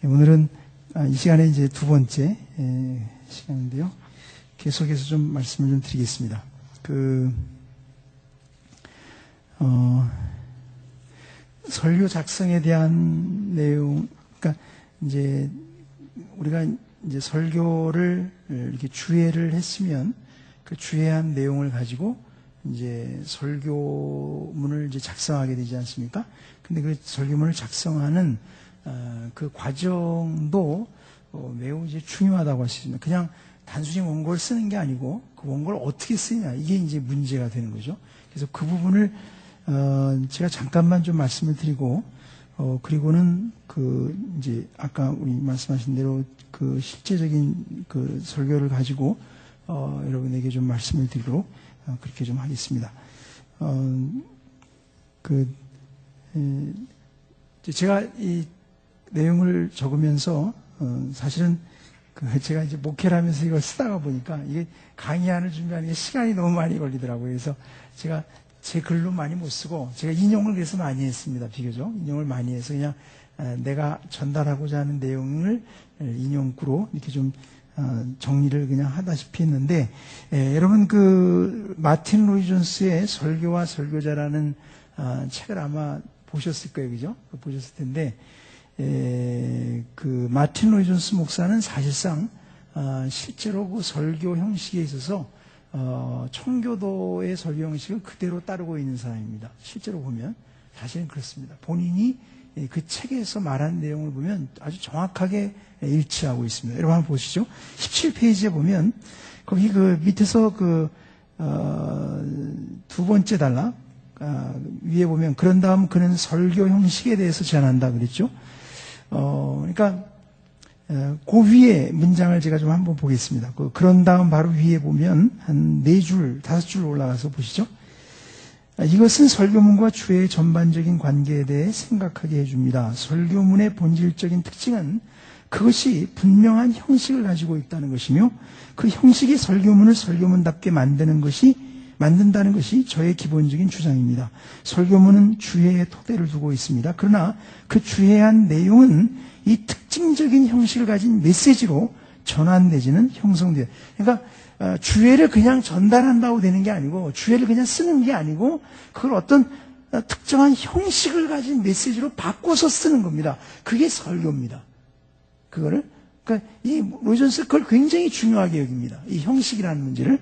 오늘은 이 시간에 이제 두 번째 시간인데요. 계속해서 좀 말씀을 좀 드리겠습니다. 설교 작성에 대한 내용, 그러니까 이제 우리가 이제 설교를 이렇게 주회를 했으면 그 주회한 내용을 가지고 이제 설교문을 이제 작성하게 되지 않습니까? 근데 그 설교문을 작성하는 그 과정도 매우 이제 중요하다고 할 수 있습니다. 그냥 단순히 원고를 쓰는 게 아니고 그 원고를 어떻게 쓰냐, 이게 이제 문제가 되는 거죠. 그래서 그 부분을 제가 잠깐만 좀 말씀을 드리고 그리고는 이제 아까 우리 말씀하신 대로 그 실제적인 그 설교를 가지고 여러분에게 좀 말씀을 드리도록 그렇게 좀 하겠습니다. 제가 이 내용을 적으면서 사실은 제가 이제 목회를 하면서 이걸 쓰다가 보니까 이게 강의안을 준비하는 게 시간이 너무 많이 걸리더라고요. 그래서 제가 제 글로 많이 못 쓰고 제가 인용을 그래서 많이 했습니다. 비교적 인용을 많이 해서 그냥 내가 전달하고자 하는 내용을 인용구로 이렇게 좀 정리를 그냥 하다시피 했는데, 여러분 마틴 로이 존스의 설교와 설교자라는 책을 아마 보셨을 거예요, 그죠? 보셨을 텐데, 마틴 로이 존스 목사는 사실상 실제로 그 설교 형식에 있어서 청교도의 설교 형식을 그대로 따르고 있는 사람입니다. 실제로 보면 사실은 그렇습니다. 본인이 그 책에서 말한 내용을 보면 아주 정확하게 일치하고 있습니다. 여러분 한번 보시죠. 17페이지에 보면 거기 밑에서 두 번째 단락 위에 보면 그런 다음 그는 설교 형식에 대해서 제안한다 그랬죠. 그러니까 그 위에 문장을 제가 좀 한번 보겠습니다. 그런 다음 바로 위에 보면 한 4줄, 5줄 올라가서 보시죠. 이것은 설교문과 주의 전반적인 관계에 대해 생각하게 해줍니다. 설교문의 본질적인 특징은 그것이 분명한 형식을 가지고 있다는 것이며 그 형식이 설교문을 설교문답게 만든다는 것이 저의 기본적인 주장입니다. 설교문은 주회에 토대를 두고 있습니다. 그러나 그 주회한 내용은 이 특징적인 형식을 가진 메시지로 전환 내지는 형성돼요. 그러니까 주회를 그냥 전달한다고 되는 게 아니고 주회를 그냥 쓰는 게 아니고 그걸 어떤 특정한 형식을 가진 메시지로 바꿔서 쓰는 겁니다. 그게 설교입니다. 그러니까 이 로이 존스 그걸 굉장히 중요하게 여깁니다. 이 형식이라는 문제를.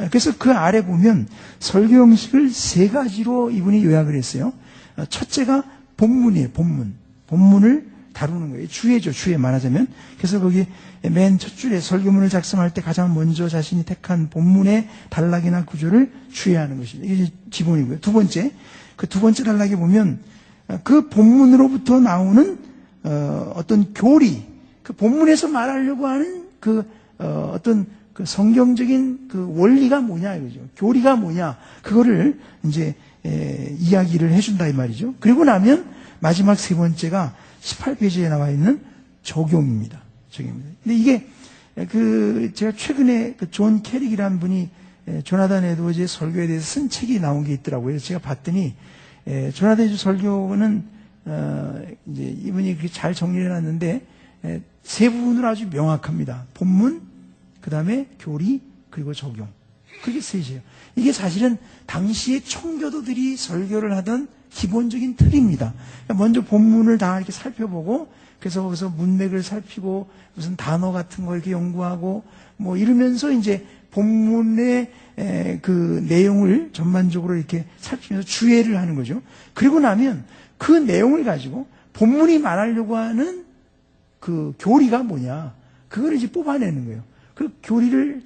그래서 그 아래 보면 설교 형식을 3가지로 이분이 요약을 했어요. 첫째가 본문이에요. 본문을 다루는 거예요. 주회죠. 주회 말하자면. 그래서 거기 맨 첫 줄에 설교문을 작성할 때 가장 먼저 자신이 택한 본문의 단락이나 구조를 주회하는 것입니다. 이게 기본이고요. 두 번째 단락에 보면 그 본문으로부터 나오는 어떤 교리, 그 본문에서 말하려고 하는 어떤 성경적인 원리가 뭐냐 이거죠. 교리가 뭐냐, 그거를 이제 이야기를 해준다 이 말이죠. 그리고 나면 마지막 3번째가 18페이지에 나와 있는 적용입니다. 근데 이게 제가 최근에 존 캐릭이라는 분이 조나단 에드워즈의 설교에 대해서 쓴 책이 나온 게 있더라고요. 그래서 제가 봤더니 조나단 에드워즈 설교는 이제 이분이 잘 정리해 놨는데 3부분으로 아주 명확합니다. 본문, 그 다음에 교리, 그리고 적용. 그게 3이에요. 이게 사실은 당시에 청교도들이 설교를 하던 기본적인 틀입니다. 먼저 본문을 다 이렇게 살펴보고, 그래서 거기서 문맥을 살피고, 무슨 단어 같은 거 이렇게 연구하고, 뭐 이러면서 이제 본문의 그 내용을 전반적으로 이렇게 살피면서 주의를 하는 거죠. 그리고 나면 그 내용을 가지고 본문이 말하려고 하는 그 교리가 뭐냐, 그걸 이제 뽑아내는 거예요. 그 교리를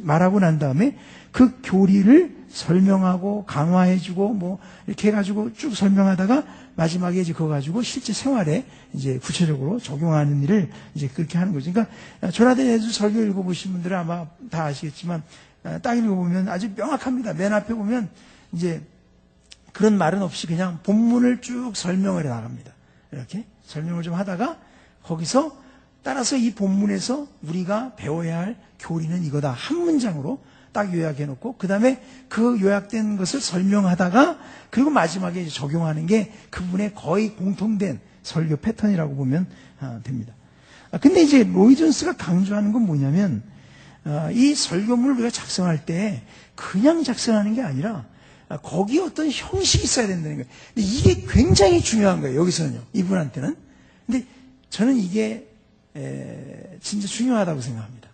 말하고 난 다음에 그 교리를 설명하고 강화해주고 뭐 이렇게 해가지고 쭉 설명하다가 마지막에 이제 그거 가지고 실제 생활에 이제 구체적으로 적용하는 일을 이제 그렇게 하는 거죠. 그러니까 조나단 에드워즈 설교 읽어보신 분들은 아마 다 아시겠지만 딱 읽어보면 아주 명확합니다. 맨 앞에 보면 이제 그런 말은 없이 그냥 본문을 쭉 설명을 해 나갑니다. 이렇게 설명을 좀 하다가 거기서 따라서 이 본문에서 우리가 배워야 할 교리는 이거다. 한 문장으로 딱 요약해놓고 그 다음에 그 요약된 것을 설명하다가 그리고 마지막에 이제 적용하는 게 그분의 거의 공통된 설교 패턴이라고 보면 됩니다. 근데 이제 로이 존스가 강조하는 건 뭐냐면, 이 설교문을 우리가 작성할 때 그냥 작성하는 게 아니라 거기에 어떤 형식이 있어야 된다는 거예요. 근데 이게 굉장히 중요한 거예요. 여기서는요. 이분한테는. 근데 저는 이게 진짜 중요하다고 생각합니다.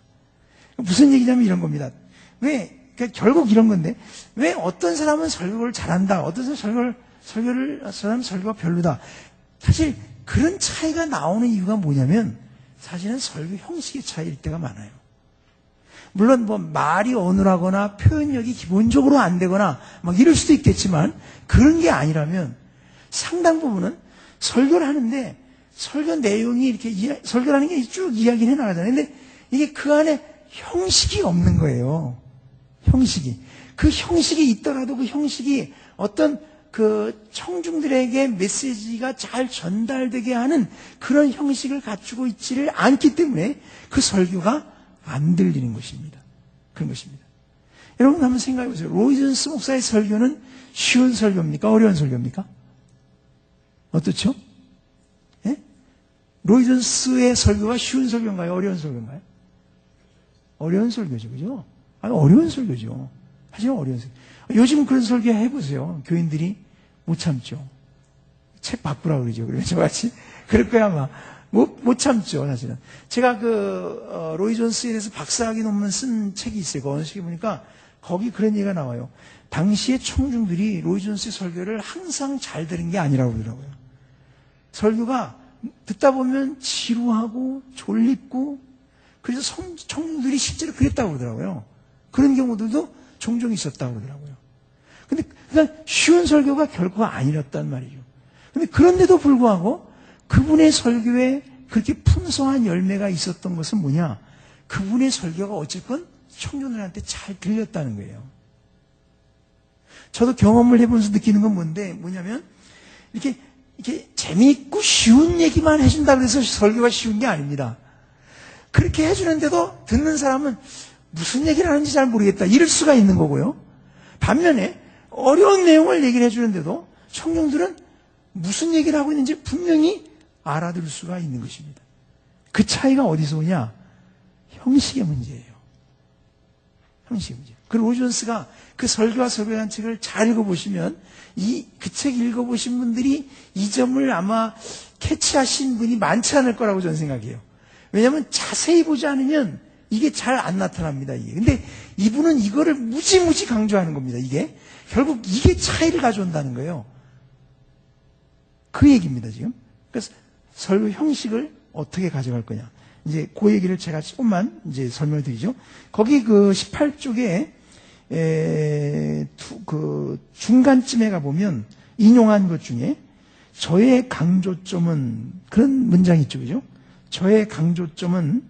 무슨 얘기냐면 이런 겁니다. 그러니까 결국 이런 건데, 왜 어떤 사람은 설교를 잘한다, 어떤 사람은 설교가 별로다. 사실 그런 차이가 나오는 이유가 뭐냐면 사실은 설교 형식의 차이일 때가 많아요. 물론 뭐 말이 어눌하거나 표현력이 기본적으로 안 되거나 막 이럴 수도 있겠지만, 그런 게 아니라면 상당 부분은 설교를 하는데 설교 내용이 이렇게 설교라는 게 쭉 이야기를 해나가잖아요. 근데 이게 그 안에 형식이 없는 거예요. 형식이. 그 형식이 있더라도 그 형식이 어떤 그 청중들에게 메시지가 잘 전달되게 하는 그런 형식을 갖추고 있지를 않기 때문에 그 설교가 안 들리는 것입니다. 그런 것입니다. 여러분 한번 생각해 보세요. 로이 존스 목사의 설교는 쉬운 설교입니까? 어려운 설교입니까? 어떻죠? 예? 로이 존스의 설교가 쉬운 설교인가요? 어려운 설교인가요? 어려운 설교죠. 그죠? 어려운 설교죠. 하지만 어려운 설교. 요즘 그런 설교 해보세요. 교인들이 못 참죠. 책 바꾸라고 그러죠. 그러면 저같이. 그럴 거야, 아마. 못 참죠, 사실은. 제가 로이 존스에 대해서 박사학위 논문 쓴 책이 있어요. 그 어느 책에 보니까 거기 그런 얘기가 나와요. 당시의 청중들이 로이 존스의 설교를 항상 잘 들은 게 아니라고 그러더라고요. 설교가 듣다 보면 지루하고 졸립고, 그래서 청중들이 실제로 그랬다고 그러더라고요. 그런 경우들도 종종 있었다고 그러더라고요. 근데 그러니까 쉬운 설교가 결코 아니었단 말이죠. 근데 그런데도 불구하고 그분의 설교에 그렇게 풍성한 열매가 있었던 것은 뭐냐? 그분의 설교가 어쨌건 청중들한테 잘 들렸다는 거예요. 저도 경험을 해보면서 느끼는 건 뭐냐면 이렇게 재미있고 쉬운 얘기만 해준다고 해서 설교가 쉬운 게 아닙니다. 그렇게 해주는데도 듣는 사람은 무슨 얘기를 하는지 잘 모르겠다, 이럴 수가 있는 거고요. 반면에 어려운 내용을 얘기를 해주는데도 청중들은 무슨 얘기를 하고 있는지 분명히 알아들을 수가 있는 것입니다. 그 차이가 어디서 오냐? 형식의 문제예요. 형식의 문제. 그리고 로이 존스가 그 설교와 설교한 책을 잘 읽어보시면 그 책 읽어보신 분들이 이 점을 아마 캐치하신 분이 많지 않을 거라고 저는 생각해요. 왜냐하면 자세히 보지 않으면 이게 잘 안 나타납니다, 이게. 근데 이분은 이거를 무지무지 강조하는 겁니다, 이게. 결국 이게 차이를 가져온다는 거예요. 그 얘기입니다, 지금. 그래서 설교 형식을 어떻게 가져갈 거냐. 이제 그 얘기를 제가 조금만 이제 설명을 드리죠. 거기 그 18쪽에, 그 중간쯤에 가보면 인용한 것 중에 저의 강조점은, 그런 문장이 있죠, 그죠? 저의 강조점은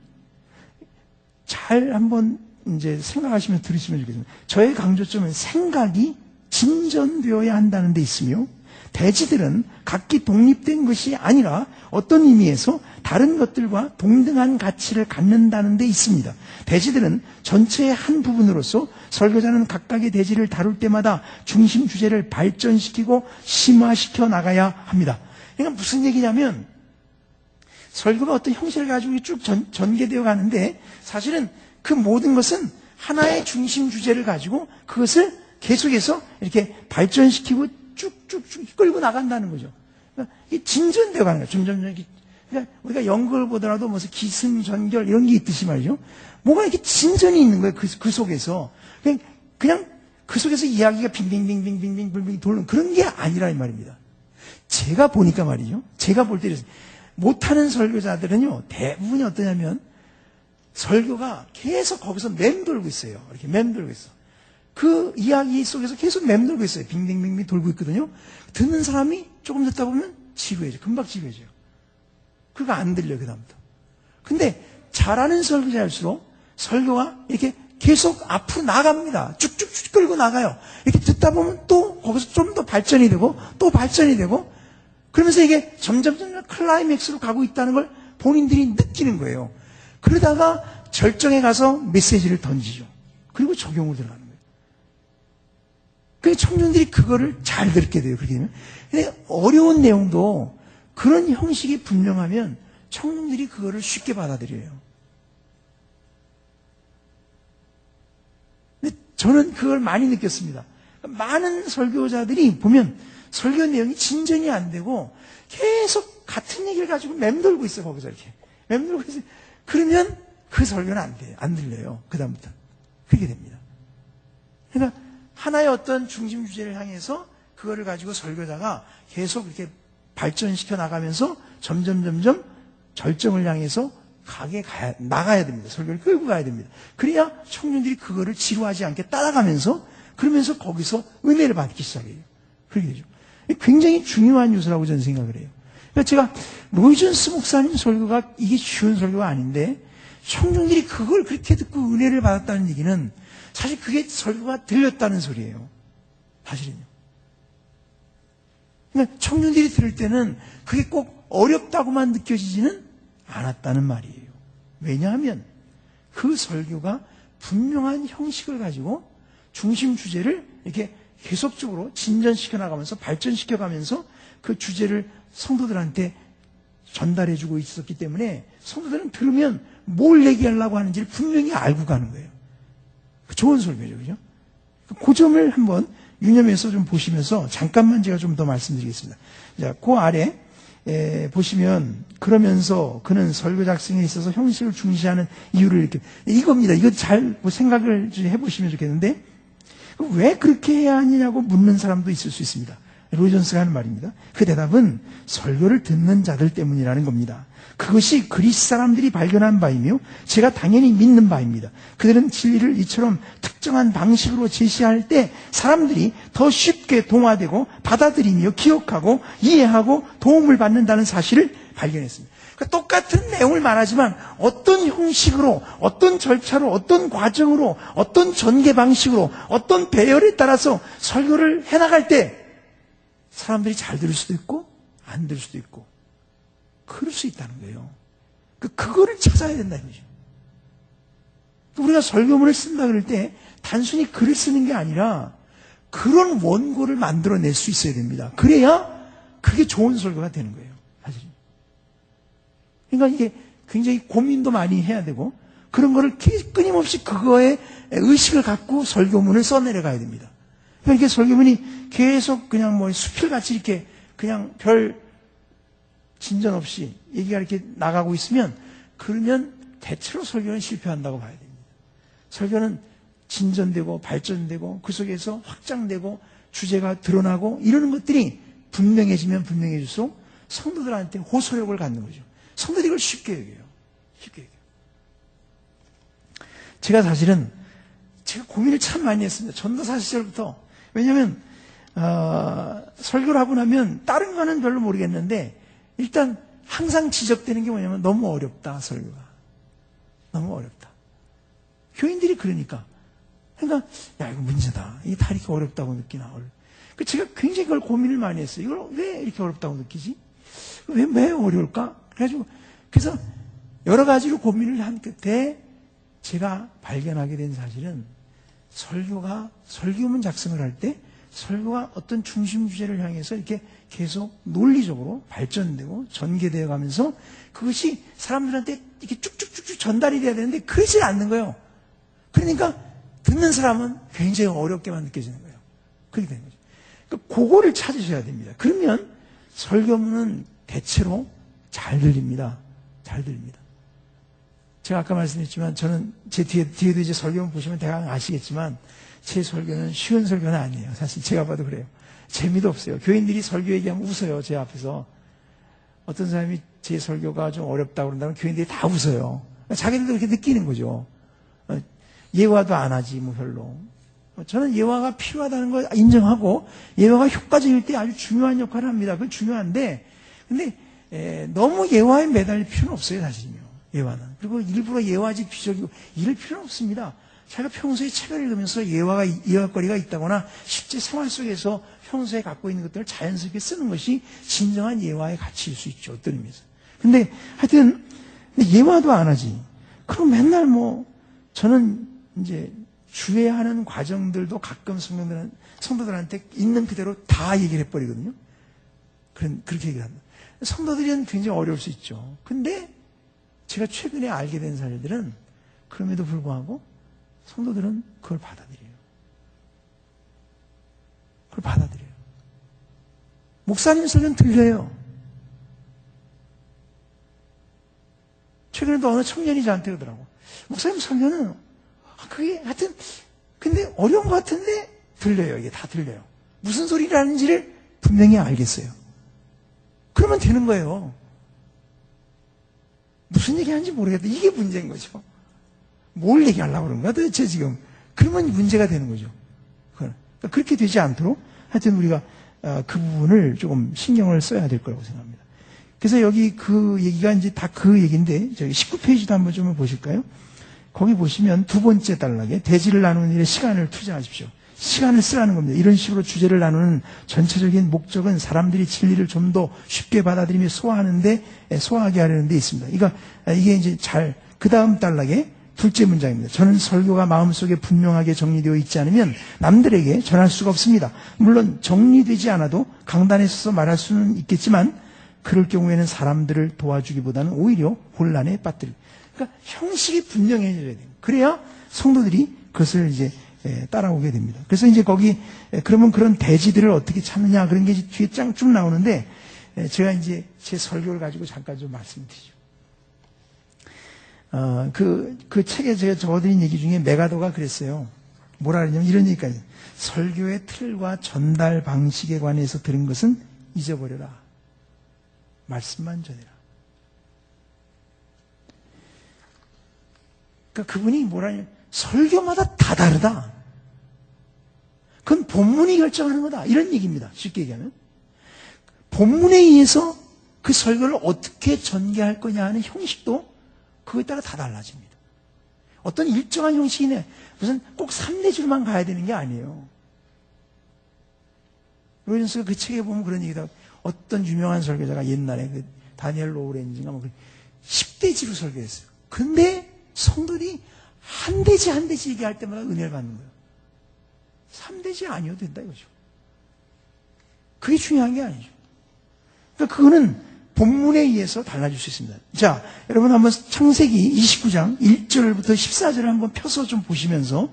잘 한번 이제 생각하시면 들으시면 좋겠습니다. 저의 강조점은 생각이 진전되어야 한다는 데 있으며, 대지들은 각기 독립된 것이 아니라 어떤 의미에서 다른 것들과 동등한 가치를 갖는다는 데 있습니다. 대지들은 전체의 한 부분으로서 설교자는 각각의 대지를 다룰 때마다 중심 주제를 발전시키고 심화시켜 나가야 합니다. 그러니까 무슨 얘기냐면, 설교가 어떤 형식을 가지고 쭉 전개되어 가는데, 사실은 그 모든 것은 하나의 중심 주제를 가지고 그것을 계속해서 이렇게 발전시키고 쭉쭉쭉 끌고 나간다는 거죠. 그러니까 이게 진전되어 가는 거예요. 점점. 그러니까 우리가 연극을 보더라도 무슨 기승전결 이런 게 있듯이 말이죠. 뭐가 이렇게 진전이 있는 거예요. 그 속에서. 그냥 그 속에서 이야기가 빙빙빙빙빙빙빙 돌는 그런 게 아니라 이 말입니다. 제가 보니까 말이죠. 제가 볼 때 못하는 설교자들은요, 대부분이 어떠냐면 설교가 계속 거기서 맴돌고 있어요. 이렇게 맴돌고 있어. 그 이야기 속에서 계속 맴돌고 있어요. 빙빙빙빙 돌고 있거든요. 듣는 사람이 조금 듣다 보면 지루해져. 금방 지루해져요. 그거 안 들려요, 그다음부터. 근데 잘하는 설교자일수록 설교가 이렇게 계속 앞으로 나갑니다. 쭉쭉쭉 끌고 나가요. 이렇게 듣다 보면 또 거기서 좀 더 발전이 되고 또 발전이 되고, 그러면서 이게 점점 클라이맥스로 가고 있다는 걸 본인들이 느끼는 거예요. 그러다가 절정에 가서 메시지를 던지죠. 그리고 적용으로 들어가는 거예요. 그러니까 청중들이 그거를 잘 듣게 돼요. 그렇게 되면. 근데 어려운 내용도 그런 형식이 분명하면 청중들이 그거를 쉽게 받아들여요. 근데 저는 그걸 많이 느꼈습니다. 많은 설교자들이 보면 설교 내용이 진전이 안 되고 계속 같은 얘기를 가지고 맴돌고 있어, 거기서 이렇게. 맴돌고 있어요. 그러면 그 설교는 안 돼요. 안 들려요. 그다음부터. 그렇게 됩니다. 그러니까 하나의 어떤 중심 주제를 향해서 그거를 가지고 설교자가 계속 이렇게 발전시켜 나가면서 점점 절정을 향해서 나가야 됩니다. 설교를 끌고 가야 됩니다. 그래야 청년들이 그거를 지루하지 않게 따라가면서 그러면서 거기서 은혜를 받기 시작해요. 그렇게 되죠. 굉장히 중요한 요소라고 저는 생각을 해요. 그러니까 제가 로이 존스 목사님 설교가 이게 쉬운 설교가 아닌데 청중들이 그걸 그렇게 듣고 은혜를 받았다는 얘기는 사실 그게 설교가 들렸다는 소리예요. 사실은요. 그러니까 청중들이 들을 때는 그게 꼭 어렵다고만 느껴지지는 않았다는 말이에요. 왜냐하면 그 설교가 분명한 형식을 가지고 중심 주제를 이렇게 계속적으로 진전시켜 나가면서 발전시켜 가면서 그 주제를 성도들한테 전달해주고 있었기 때문에 성도들은 들으면 뭘 얘기하려고 하는지를 분명히 알고 가는 거예요. 좋은 설교죠, 그죠? 그 점을 한번 유념해서 좀 보시면서 잠깐만 제가 좀 더 말씀드리겠습니다. 자, 그 아래 보시면 그러면서 그는 설교 작성에 있어서 형식을 중시하는 이유를 이렇게 이겁니다. 이거 잘 생각을 좀 해보시면 좋겠는데 왜 그렇게 해야 하느냐고 묻는 사람도 있을 수 있습니다. 로이 존스가 하는 말입니다. 그 대답은 설교를 듣는 자들 때문이라는 겁니다. 그것이 그리스 사람들이 발견한 바이며 제가 당연히 믿는 바입니다. 그들은 진리를 이처럼 특정한 방식으로 제시할 때 사람들이 더 쉽게 동화되고 받아들이며 기억하고 이해하고 도움을 받는다는 사실을 발견했습니다. 그러니까 똑같은 내용을 말하지만 어떤 형식으로, 어떤 절차로, 어떤 과정으로, 어떤 전개 방식으로, 어떤 배열에 따라서 설교를 해나갈 때 사람들이 잘 들을 수도 있고 안 들을 수도 있고 그럴 수 있다는 거예요. 그거를 찾아야 된다는 거죠. 우리가 설교문을 쓴다 그럴 때 단순히 글을 쓰는 게 아니라 그런 원고를 만들어낼 수 있어야 됩니다. 그래야 그게 좋은 설교가 되는 거예요. 사실. 그러니까 이게 굉장히 고민도 많이 해야 되고 그런 거를 끊임없이 그거에 의식을 갖고 설교문을 써내려가야 됩니다. 그러니까 이게 설교문이 계속 그냥 뭐 수필같이 이렇게 그냥 별 진전 없이 얘기가 이렇게 나가고 있으면 그러면 대체로 설교는 실패한다고 봐야 됩니다. 설교는 진전되고 발전되고 그 속에서 확장되고 주제가 드러나고 이러는 것들이 분명해지면 분명해질수록 성도들한테 호소력을 갖는 거죠. 성도들이 이걸 쉽게 여겨요. 쉽게 여겨요. 제가 사실은 제가 고민을 참 많이 했습니다. 전도사 시절부터. 왜냐하면 설교를 하고 나면 다른 거는 별로 모르겠는데 일단 항상 지적되는 게 뭐냐면 너무 어렵다, 설교가. 너무 어렵다. 교인들이 그러니까. 그러니까 야 이거 문제다. 이게 다 이렇게 어렵다고 느끼나. 제가 굉장히 그걸 고민을 많이 했어요. 이걸 왜 이렇게 어렵다고 느끼지? 왜 어려울까? 그래서 여러 가지로 고민을 한 끝에 제가 발견하게 된 사실은 설교문 작성을 할 때 설교가 어떤 중심 주제를 향해서 이렇게 계속 논리적으로 발전되고 전개되어 가면서 그것이 사람들한테 이렇게 쭉쭉쭉쭉 전달이 돼야 되는데 그러지 않는 거예요. 그러니까 듣는 사람은 굉장히 어렵게만 느껴지는 거예요. 그렇게 되는 거죠. 그러니까 그거를 찾으셔야 됩니다. 그러면 설교문은 대체로 잘 들립니다. 잘 들립니다. 제가 아까 말씀드렸지만 저는 제 뒤에도 이제 설교문 보시면 대강 아시겠지만 제 설교는 쉬운 설교는 아니에요. 사실 제가 봐도 그래요. 재미도 없어요. 교인들이 설교 얘기하면 웃어요. 제 앞에서. 어떤 사람이 제 설교가 좀 어렵다고 그런다면 교인들이 다 웃어요. 자기들도 그렇게 느끼는 거죠. 예화도 안 하지 뭐 별로. 저는 예화가 필요하다는 걸 인정하고 예화가 효과적일 때 아주 중요한 역할을 합니다. 그건 중요한데 근데 너무 예화에 매달릴 필요는 없어요. 사실은요. 예화는. 그리고 일부러 예화지 비적이고 이럴 필요는 없습니다. 자기가 평소에 책을 읽으면서 예화거리가 있다거나 실제 생활 속에서 평소에 갖고 있는 것들을 자연스럽게 쓰는 것이 진정한 예화의 가치일 수 있죠. 어떤 의미에서. 근데 하여튼 예화도 안 하지. 그럼 맨날 저는 이제 주의하는 과정들도 가끔 성도들한테 있는 그대로 다 얘기를 해버리거든요. 그렇게 얘기를 합니다. 성도들은 굉장히 어려울 수 있죠. 근데 제가 최근에 알게 된 사례들은 그럼에도 불구하고 성도들은 그걸 받아들여요. 그걸 받아들여요. 목사님 설교는 들려요. 최근에도 어느 청년이 저한테 그러더라고. 목사님 설교는 그게 하여튼 근데 어려운 것 같은데 들려요. 이게 다 들려요. 무슨 소리라는지를 분명히 알겠어요. 그러면 되는 거예요. 무슨 얘기하는지 모르겠다. 이게 문제인 거죠. 뭘 얘기하려고 그런 거야 도대체 지금. 그러면 문제가 되는 거죠. 그러니까 그렇게 되지 않도록 하여튼 우리가 그 부분을 조금 신경을 써야 될 거라고 생각합니다. 그래서 여기 그 얘기가 이제 다 그 얘기인데 저기 19페이지도 한번 좀 보실까요? 거기 보시면 두 번째 단락에 대지를 나누는 일에 시간을 투자하십시오. 시간을 쓰라는 겁니다. 이런 식으로 주제를 나누는 전체적인 목적은 사람들이 진리를 좀 더 쉽게 받아들이며 소화하게 하려는 데 있습니다. 그러니까 이게 이제 그 다음 단락에 둘째 문장입니다. 저는 설교가 마음속에 분명하게 정리되어 있지 않으면 남들에게 전할 수가 없습니다. 물론 정리되지 않아도 강단에 서서 말할 수는 있겠지만 그럴 경우에는 사람들을 도와주기보다는 오히려 혼란에 빠뜨리고. 그러니까 형식이 분명해져야 돼요. 그래야 성도들이 그것을 이제 따라오게 됩니다. 그래서 이제 거기 그러면 그런 대지들을 어떻게 찾느냐 그런 게 뒤에 쭉 나오는데 제가 이제 제 설교를 가지고 잠깐 좀 말씀드리죠. 그 책에 제가 적어드린 얘기 중에 메가더가 그랬어요. 뭐라 그러냐면 이런 얘기까지. 설교의 틀과 전달 방식에 관해서 들은 것은 잊어버려라. 말씀만 전해라. 그러니까 그분이 뭐라냐면 설교마다 다 다르다. 그건 본문이 결정하는 거다. 이런 얘기입니다. 쉽게 얘기하면. 본문에 의해서 그 설교를 어떻게 전개할 거냐 하는 형식도 그거에 따라 다 달라집니다. 어떤 일정한 형식이네. 무슨 꼭 3대주로만 가야 되는 게 아니에요. 로이전스가 그 책에 보면 그런 얘기다. 어떤 유명한 설교자가 옛날에 그 다니엘 로우렌즈인가 뭐 10대지로 설교했어요. 근데 성도들이 한 대지 한 대지 얘기할 때마다 은혜를 받는 거예요. 3대지 아니어도 된다 이거죠. 그게 중요한 게 아니죠. 그러니까 그거는 본문에 의해서 달라질 수 있습니다. 자, 여러분 한번 창세기 29장 1절부터 14절을 한번 펴서 좀 보시면서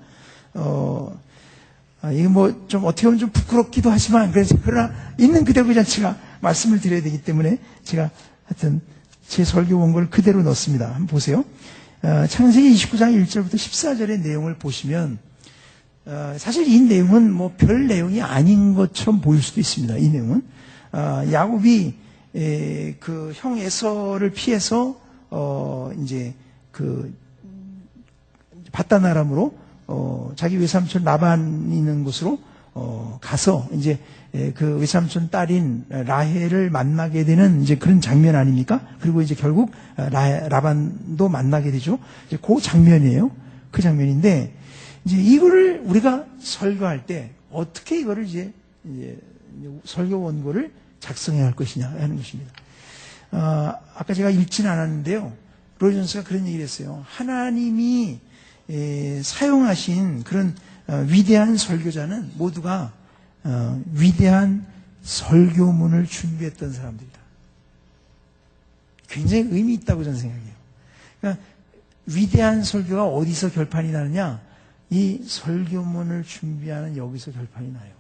이게 뭐 좀 어떻게 보면 좀 부끄럽기도 하지만 그러나 있는 그대로 그냥 제가 말씀을 드려야 되기 때문에 제가 하여튼 제 설교 원고를 그대로 넣습니다. 한번 보세요. 창세기 29장 1절부터 14절의 내용을 보시면 사실 이 내용은 뭐 별 내용이 아닌 것처럼 보일 수도 있습니다. 이 내용은 야곱이 그 형 에서를 피해서 이제 그 바단 아람으로 자기 외삼촌 라반 있는 곳으로 가서 이제 그 외삼촌 딸인 라헬을 만나게 되는 이제 그런 장면 아닙니까? 그리고 이제 결국 라반도 만나게 되죠. 이제 그 장면이에요. 그 장면인데 이제 이거를 우리가 설교할 때 어떻게 이거를 이제 설교 원고를 작성해야 할 것이냐 하는 것입니다. 아까 제가 읽지는 않았는데요. 로이전스가 그런 얘기를 했어요. 하나님이 사용하신 그런 위대한 설교자는 모두가 위대한 설교문을 준비했던 사람들이다. 굉장히 의미 있다고 저는 생각해요. 그러니까 위대한 설교가 어디서 결판이 나느냐? 이 설교문을 준비하는 여기서 결판이 나요.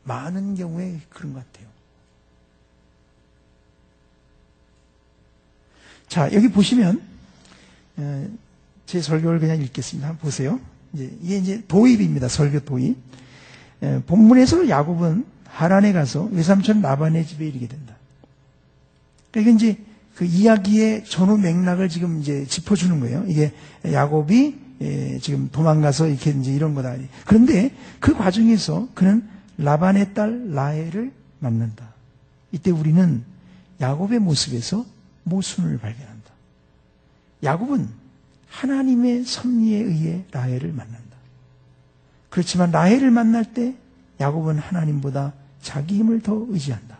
많은 경우에 그런 것 같아요. 자, 여기 보시면 제 설교를 그냥 읽겠습니다. 한번 보세요. 이게 이제 도입입니다. 설교 도입. 본문에서 야곱은 하란에 가서 외삼촌 라반의 집에 이르게 된다. 그러니까 이제 그 이야기의 전후 맥락을 지금 이제 짚어주는 거예요. 이게 야곱이 지금 도망가서 이렇게 이제 이런 거다. 그런데 그 과정에서 그는 라반의 딸 라헬을 만난다. 이때 우리는 야곱의 모습에서 모순을 발견한다. 야곱은 하나님의 섭리에 의해 라헬을 만난다. 그렇지만 라헬을 만날 때 야곱은 하나님보다 자기 힘을 더 의지한다.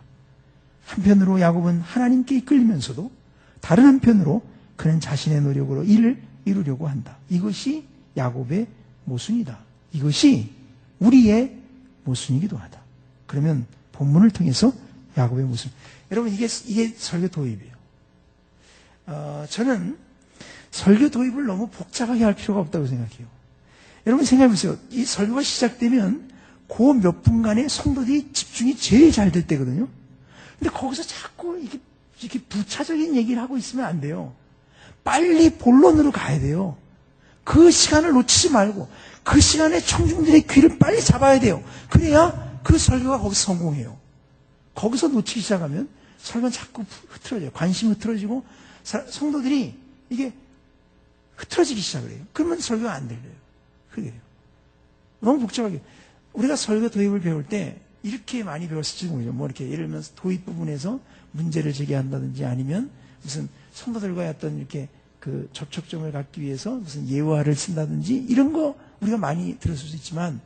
한편으로 야곱은 하나님께 이끌리면서도 다른 한편으로 그는 자신의 노력으로 일을 이루려고 한다. 이것이 야곱의 모순이다. 이것이 우리의 모순이기도 하다. 그러면 본문을 통해서 야곱의 모습. 여러분, 이게 설교 도입이에요. 저는 설교 도입을 너무 복잡하게 할 필요가 없다고 생각해요. 여러분 생각해 보세요. 이 설교가 시작되면 그 몇 분간의 성도들이 집중이 제일 잘 될 때거든요. 근데 거기서 자꾸 이렇게 부차적인 얘기를 하고 있으면 안 돼요. 빨리 본론으로 가야 돼요. 그 시간을 놓치지 말고 그 시간에 청중들의 귀를 빨리 잡아야 돼요. 그래야 그 설교가 거기서 성공해요. 거기서 놓치기 시작하면 설교는 자꾸 흐트러져요. 관심이 흐트러지고 성도들이 이게 흐트러지기 시작을 해요. 그러면 설교가 안 들려요. 그게 돼요. 너무 복잡하게. 우리가 설교 도입을 배울 때 이렇게 많이 배웠을지 모르죠. 뭐 이렇게 예를 들면 도입 부분에서 문제를 제기한다든지 아니면 무슨 성도들과의 어떤 이렇게 그 접촉점을 갖기 위해서 무슨 예화를 쓴다든지 이런 거 우리가 많이 들었을 수 있지만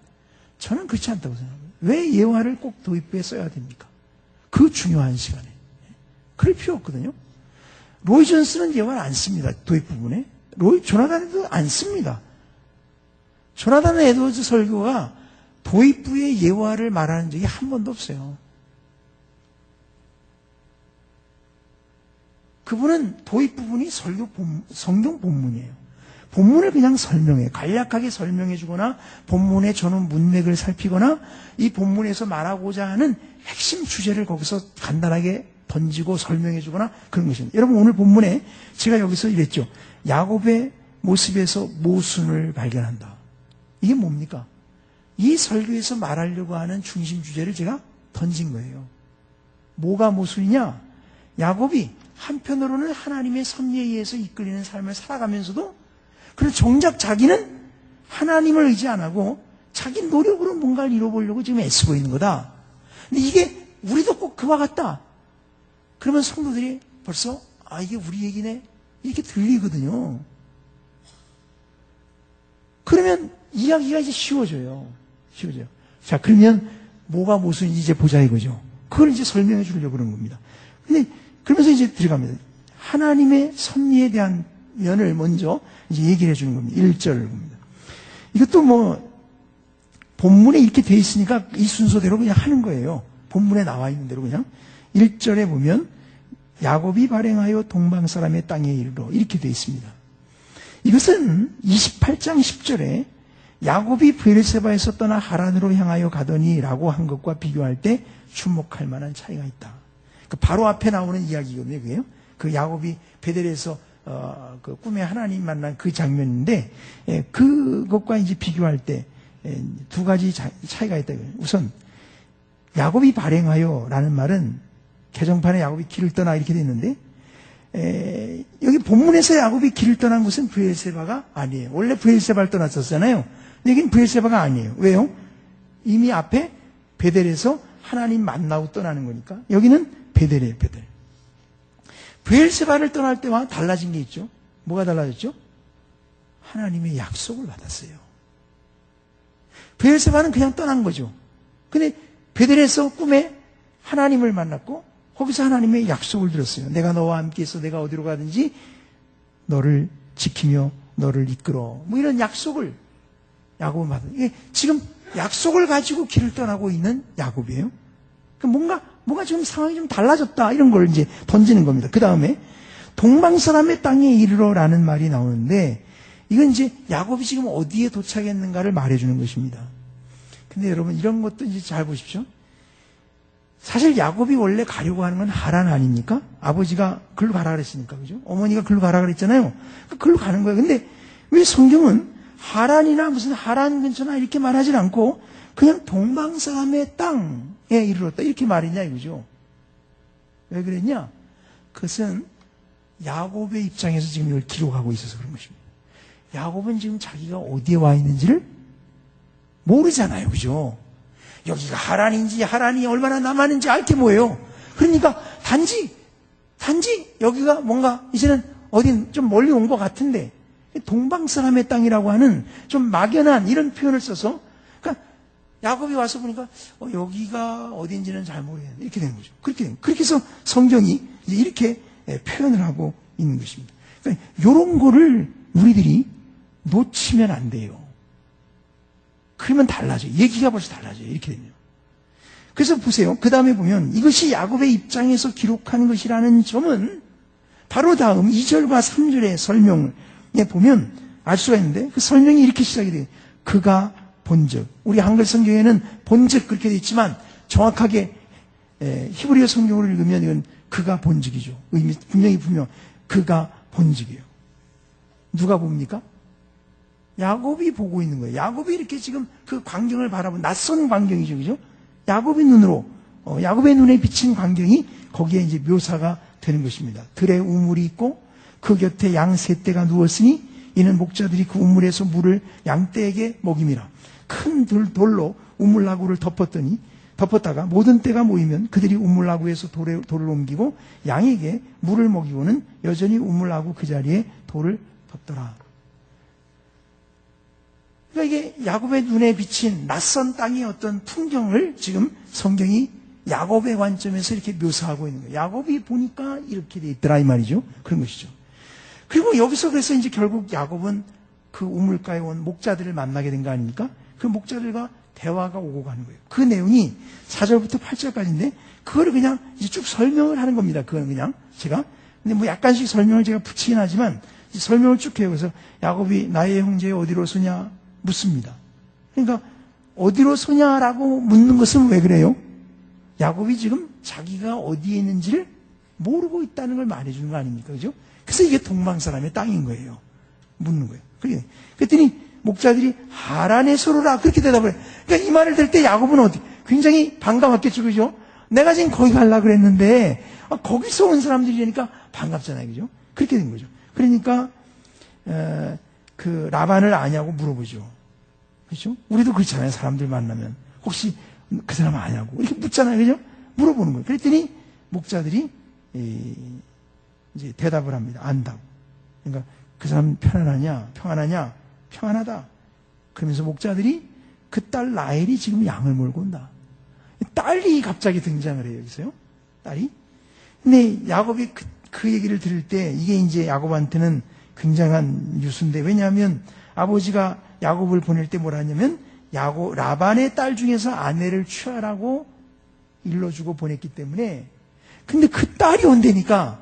저는 그렇지 않다고 생각합니다. 왜 예화를 꼭 도입부에 써야 됩니까? 그 중요한 시간에. 그럴 필요 없거든요. 로이 존스는 예화를 안 씁니다. 도입 부분에. 조나단 안 씁니다. 조나단 에드워즈 설교가 도입부의 예화를 말하는 적이 한 번도 없어요. 그분은 도입 부분이 성경 본문이에요. 본문을 그냥 설명해, 간략하게 설명해 주거나 본문의 전원 문맥을 살피거나 이 본문에서 말하고자 하는 핵심 주제를 거기서 간단하게 던지고 설명해 주거나 그런 것입니다. 여러분 오늘 본문에 제가 여기서 이랬죠. 야곱의 모습에서 모순을 발견한다. 이게 뭡니까? 이 설교에서 말하려고 하는 중심 주제를 제가 던진 거예요. 뭐가 모순이냐? 야곱이 한편으로는 하나님의 섭리에 의해서 이끌리는 삶을 살아가면서도 그래서 정작 자기는 하나님을 의지 안 하고 자기 노력으로 뭔가를 이뤄보려고 지금 애쓰고 있는 거다. 근데 이게 우리도 꼭 그와 같다. 그러면 성도들이 벌써 이게 우리 얘기네 이렇게 들리거든요. 그러면 이야기가 이제 쉬워져요. 자, 그러면 뭐가 모순인지 이제 보자 이거죠. 그걸 이제 설명해 주려고 그런 겁니다. 근데 그러면서 이제 들어갑니다. 하나님의 섭리에 대한 면을 먼저 이제 얘기를 해 주는 겁니다. 1절을 봅니다. 이것도 뭐 본문에 이렇게 돼 있으니까 이 순서대로 그냥 하는 거예요. 본문에 나와 있는 대로 그냥 1절에 보면 야곱이 발행하여 동방 사람의 땅에 이르러 이렇게 돼 있습니다. 이것은 28장 10절에 야곱이 브엘세바에서 떠나 하란으로 향하여 가더니라고 한 것과 비교할 때 주목할 만한 차이가 있다. 그 바로 앞에 나오는 이야기거든요. 그게요. 그 야곱이 베델에서 그 꿈에 하나님 만난 그 장면인데 그것과 이제 비교할 때 두 가지 차이가 있다. 우선 야곱이 발행하여라는 말은 개정판에 야곱이 길을 떠나 이렇게 돼 있는데 여기 본문에서 야곱이 길을 떠난 곳은 브엘세바가 아니에요. 원래 브엘세바를 떠났었잖아요. 근데 여기는 브엘세바가 아니에요. 왜요? 이미 앞에 베델에서 하나님 만나고 떠나는 거니까 여기는 베델이에요. 베델. 브엘세바를 떠날 때와 달라진 게 있죠. 뭐가 달라졌죠? 하나님의 약속을 받았어요. 브엘세바는 그냥 떠난 거죠. 근데 베델에서 꿈에 하나님을 만났고 거기서 하나님의 약속을 들었어요. 내가 너와 함께 있어 내가 어디로 가든지 너를 지키며 너를 이끌어. 뭐 이런 약속을 야곱은 받은. 이게 지금 약속을 가지고 길을 떠나고 있는 야곱이에요. 뭔가 지금 상황이 좀 달라졌다. 이런 걸 이제 던지는 겁니다. 그 다음에 동방 사람의 땅에 이르러라는 말이 나오는데 이건 이제 야곱이 지금 어디에 도착했는가를 말해주는 것입니다. 근데 여러분 이런 것도 이제 잘 보십시오. 사실 야곱이 원래 가려고 하는 건 하란 아닙니까? 아버지가 글로 가라 그랬으니까, 그죠? 어머니가 글로 가라 그랬잖아요. 글로 가는 거예요. 근데 왜 성경은 하란이나 무슨 하란 근처나 이렇게 말하지 않고 그냥 동방 사람의 땅에 이르렀다 이렇게 말했냐 이거죠. 왜 그랬냐? 그것은 야곱의 입장에서 지금 이걸 기록하고 있어서 그런 것입니다. 야곱은 지금 자기가 어디에 와 있는지를 모르잖아요. 그죠? 여기가 하란인지 하란이 얼마나 남았는지 알 게 뭐예요? 그러니까 단지 여기가 뭔가 이제는 어딘 좀 멀리 온 것 같은데 동방 사람의 땅이라고 하는 좀 막연한 이런 표현을 써서 그러니까 야곱이 와서 보니까 여기가 어딘지는 잘 모르겠는데 이렇게 되는 거죠. 그렇게 해서 성경이 이렇게 표현을 하고 있는 것입니다. 그러니까 이런 거를 우리들이 놓치면 안 돼요. 그러면 달라져요. 얘기가 벌써 달라져요. 이렇게 되면. 그래서 보세요. 그 다음에 보면 이것이 야곱의 입장에서 기록하는 것이라는 점은 바로 다음 2절과 3절의 설명에 보면 알 수가 있는데, 그 설명이 이렇게 시작이 돼요. 그가 본즉. 우리 한글 성경에는 본즉 그렇게 되어 있지만 정확하게 히브리어 성경으로 읽으면 이건 그가 본즉이죠. 의미 분명히 그가 본즉이에요. 누가 봅니까? 야곱이 보고 있는 거예요. 야곱이 이렇게 지금 그 광경을 바라본 낯선 광경이죠, 그죠? 야곱의 눈으로, 야곱의 눈에 비친 광경이 거기에 이제 묘사가 되는 것입니다. 들에 우물이 있고 그 곁에 양 세 떼가 누웠으니 이는 목자들이 그 우물에서 물을 양떼에게 먹임이라. 큰 돌로 우물나구를 덮었다가 모든 떼가 모이면 그들이 우물나구에서 돌을 옮기고 양에게 물을 먹이고는 여전히 우물나구 그 자리에 돌을 덮더라. 그러니까 이게 야곱의 눈에 비친 낯선 땅의 어떤 풍경을 지금 성경이 야곱의 관점에서 이렇게 묘사하고 있는 거예요. 야곱이 보니까 이렇게 돼 있더라 이 말이죠. 그런 것이죠. 그리고 여기서 그래서 이제 결국 야곱은 그 우물가에 온 목자들을 만나게 된 거 아닙니까? 그 목자들과 대화가 오고 가는 거예요. 그 내용이 4절부터 8절까지인데 그거를 그냥 이제 쭉 설명을 하는 겁니다. 그건 그냥 제가. 근데 뭐 약간씩 설명을 제가 붙이긴 하지만 설명을 쭉 해요. 그래서 야곱이 나의 형제 어디로 서냐 묻습니다. 그러니까 어디로 서냐라고 묻는 것은 왜 그래요? 야곱이 지금 자기가 어디에 있는지를 모르고 있다는 걸 말해주는 거 아닙니까? 그죠? 그래서 이게 동방 사람의 땅인 거예요. 묻는 거예요. 그랬더니 목자들이 하란의 소로라 그렇게 대답을 해요. 그러니까 이 말을 들을 때 야곱은 굉장히 반가웠겠죠. 그죠? 내가 지금 거기 가려고 그랬는데 거기서 온 사람들이니까 반갑잖아요. 그죠? 그렇게 된 거죠. 그러니까 그 라반을 아냐고 물어보죠. 그렇죠? 우리도 그렇잖아요. 사람들 만나면 혹시 그 사람 아냐고 이렇게 묻잖아요. 그죠? 물어보는 거예요. 그랬더니 목자들이 이제 대답을 합니다. 안다고. 그러니까 그 사람 편안하냐? 평안하냐? 평안하다. 그러면서 목자들이 그 딸 라헬이 지금 양을 몰고 온다. 딸이 갑자기 등장을 해요. 여기서요. 딸이. 근데 야곱이 그 얘기를 들을 때 이게 이제 야곱한테는 굉장한 뉴스인데, 왜냐하면 아버지가 야곱을 보낼 때 뭐라 하냐면 라반의 딸 중에서 아내를 취하라고 일러주고 보냈기 때문에. 근데 그 딸이 온다니까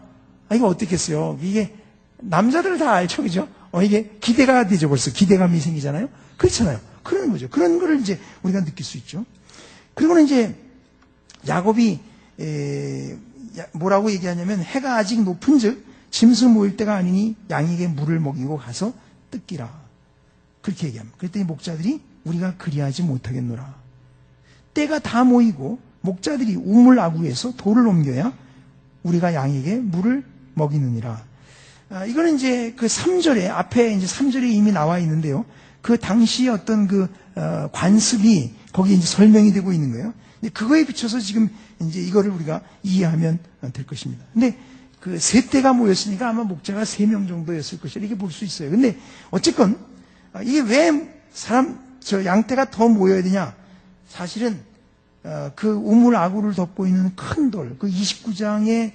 이거 어떻겠어요? 이게 남자들 다 알죠, 그죠? 이게 기대가 되죠. 벌써 기대감이 생기잖아요. 그렇잖아요. 그런 거죠. 그런 거를 이제 우리가 느낄 수 있죠. 그리고는 이제 야곱이 뭐라고 얘기하냐면 해가 아직 높은즉 짐승 모일 때가 아니니 양에게 물을 먹이고 가서 뜯기라. 그렇게 얘기합니다. 그랬더니 목자들이 우리가 그리하지 못하겠노라. 때가 다 모이고 목자들이 우물 아구에서 돌을 옮겨야 우리가 양에게 물을 먹이느니라. 이거는 이제 그 3절에 앞에 이제 3절에 이미 나와 있는데요. 그 당시의 어떤 그 관습이 거기 이제 설명이 되고 있는 거예요. 근데 그거에 비춰서 지금 이제 이거를 우리가 이해하면 될 것입니다. 근데 그 세 떼가 모였으니까 아마 목자가 3명 정도였을 것이라 이렇게 볼 수 있어요. 근데 어쨌건 이게 왜 양떼가 더 모여야 되냐? 사실은 그 우물 아구를 덮고 있는 큰 돌, 그 29장의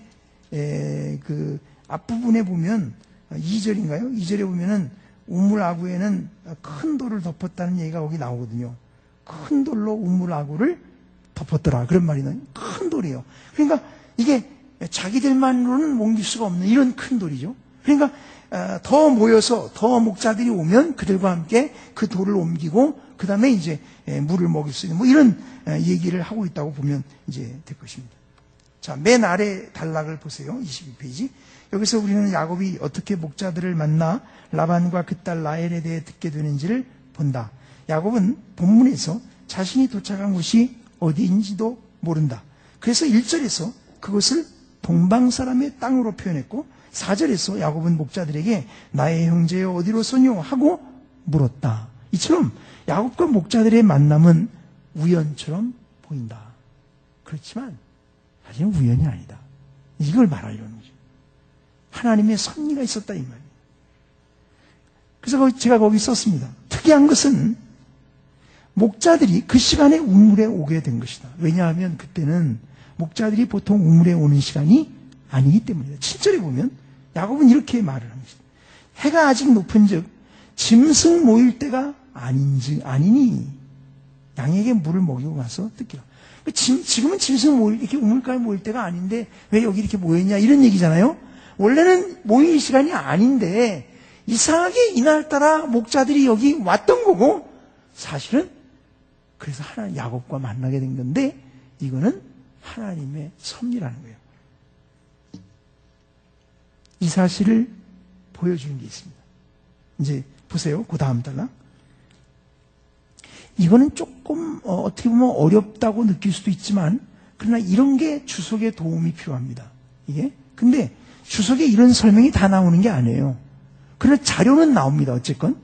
그 앞부분에 보면 2절인가요? 2절에 보면은 우물 아구에는 큰 돌을 덮었다는 얘기가 거기 나오거든요. 큰 돌로 우물 아구를 덮었더라. 그런 말이는 큰 돌이에요. 그러니까 이게 자기들만으로는 옮길 수가 없는 이런 큰 돌이죠. 그러니까 더 모여서 더 목자들이 오면 그들과 함께 그 돌을 옮기고 그 다음에 이제 물을 먹일 수 있는 뭐 이런 얘기를 하고 있다고 보면 이제 될 것입니다. 자, 맨 아래 단락을 보세요. 22페이지. 여기서 우리는 야곱이 어떻게 목자들을 만나 라반과 그 딸 라헬에 대해 듣게 되는지를 본다. 야곱은 본문에서 자신이 도착한 곳이 어디인지도 모른다. 그래서 1절에서 그것을 동방 사람의 땅으로 표현했고 4절에서 야곱은 목자들에게 나의 형제여 어디로 서뇨 하고 물었다. 이처럼 야곱과 목자들의 만남은 우연처럼 보인다. 그렇지만 사실은 우연이 아니다. 이걸 말하려는 거죠. 하나님의 섭리가 있었다 이 말이에요. 그래서 제가 거기 썼습니다. 특이한 것은 목자들이 그 시간에 우물에 오게 된 것이다. 왜냐하면 그때는 목자들이 보통 우물에 오는 시간이 아니기 때문이다. 7절에 보면 야곱은 이렇게 말을 합니다. 해가 아직 높은즉 짐승 모일 때가 아니니 양에게 물을 먹이고 가서 뜯기라. 지금은 집에서 이렇게 우물가에 모일 때가 아닌데 왜 여기 이렇게 모였냐 이런 얘기잖아요. 원래는 모일 시간이 아닌데 이상하게 이날따라 목자들이 여기 왔던 거고 사실은 그래서 하나님 야곱과 만나게 된 건데 이거는 하나님의 섭리라는 거예요. 이 사실을 보여주는 게 있습니다. 이제 보세요. 그 다음 달랑. 이거는 조금 어떻게 보면 어렵다고 느낄 수도 있지만 그러나 이런 게 주석에 도움이 필요합니다. 이게 근데 주석에 이런 설명이 다 나오는 게 아니에요. 그러나 자료는 나옵니다. 어쨌건